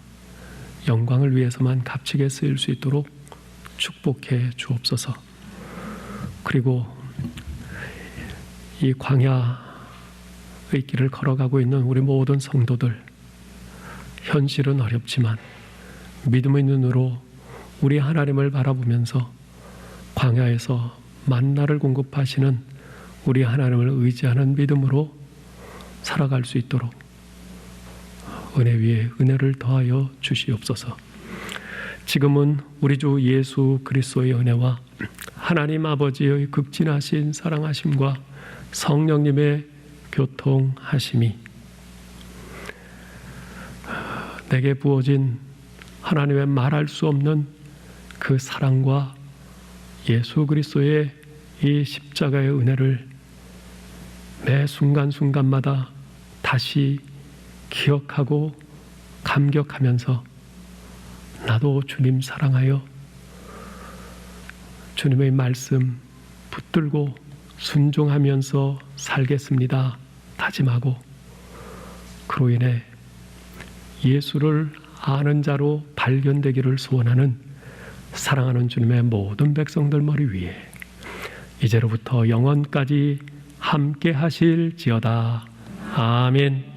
영광을 위해서만 값지게 쓰일 수 있도록 축복해 주옵소서. 그리고 이 광야의 길을 걸어가고 있는 우리 모든 성도들, 현실은 어렵지만 믿음의 눈으로 우리 하나님을 바라보면서 광야에서 만나를 공급하시는 우리 하나님을 의지하는 믿음으로 살아갈 수 있도록 은혜 위에 은혜를 더하여 주시옵소서. 지금은 우리 주 예수 그리스도의 은혜와 하나님 아버지의 극진하신 사랑하심과 성령님의 교통하심이 내게 부어진 하나님의 말할 수 없는 그 사랑과 예수 그리스도의 이 십자가의 은혜를 매 순간순간마다 다시 기억하고 감격하면서 나도 주님 사랑하여 주님의 말씀 붙들고 순종하면서 살겠습니다 다짐하고 그로 인해 예수를 아는 자로 발견되기를 소원하는 사랑하는 주님의 모든 백성들 머리 위에 이제로부터 영원까지 함께 하실지어다. 아멘.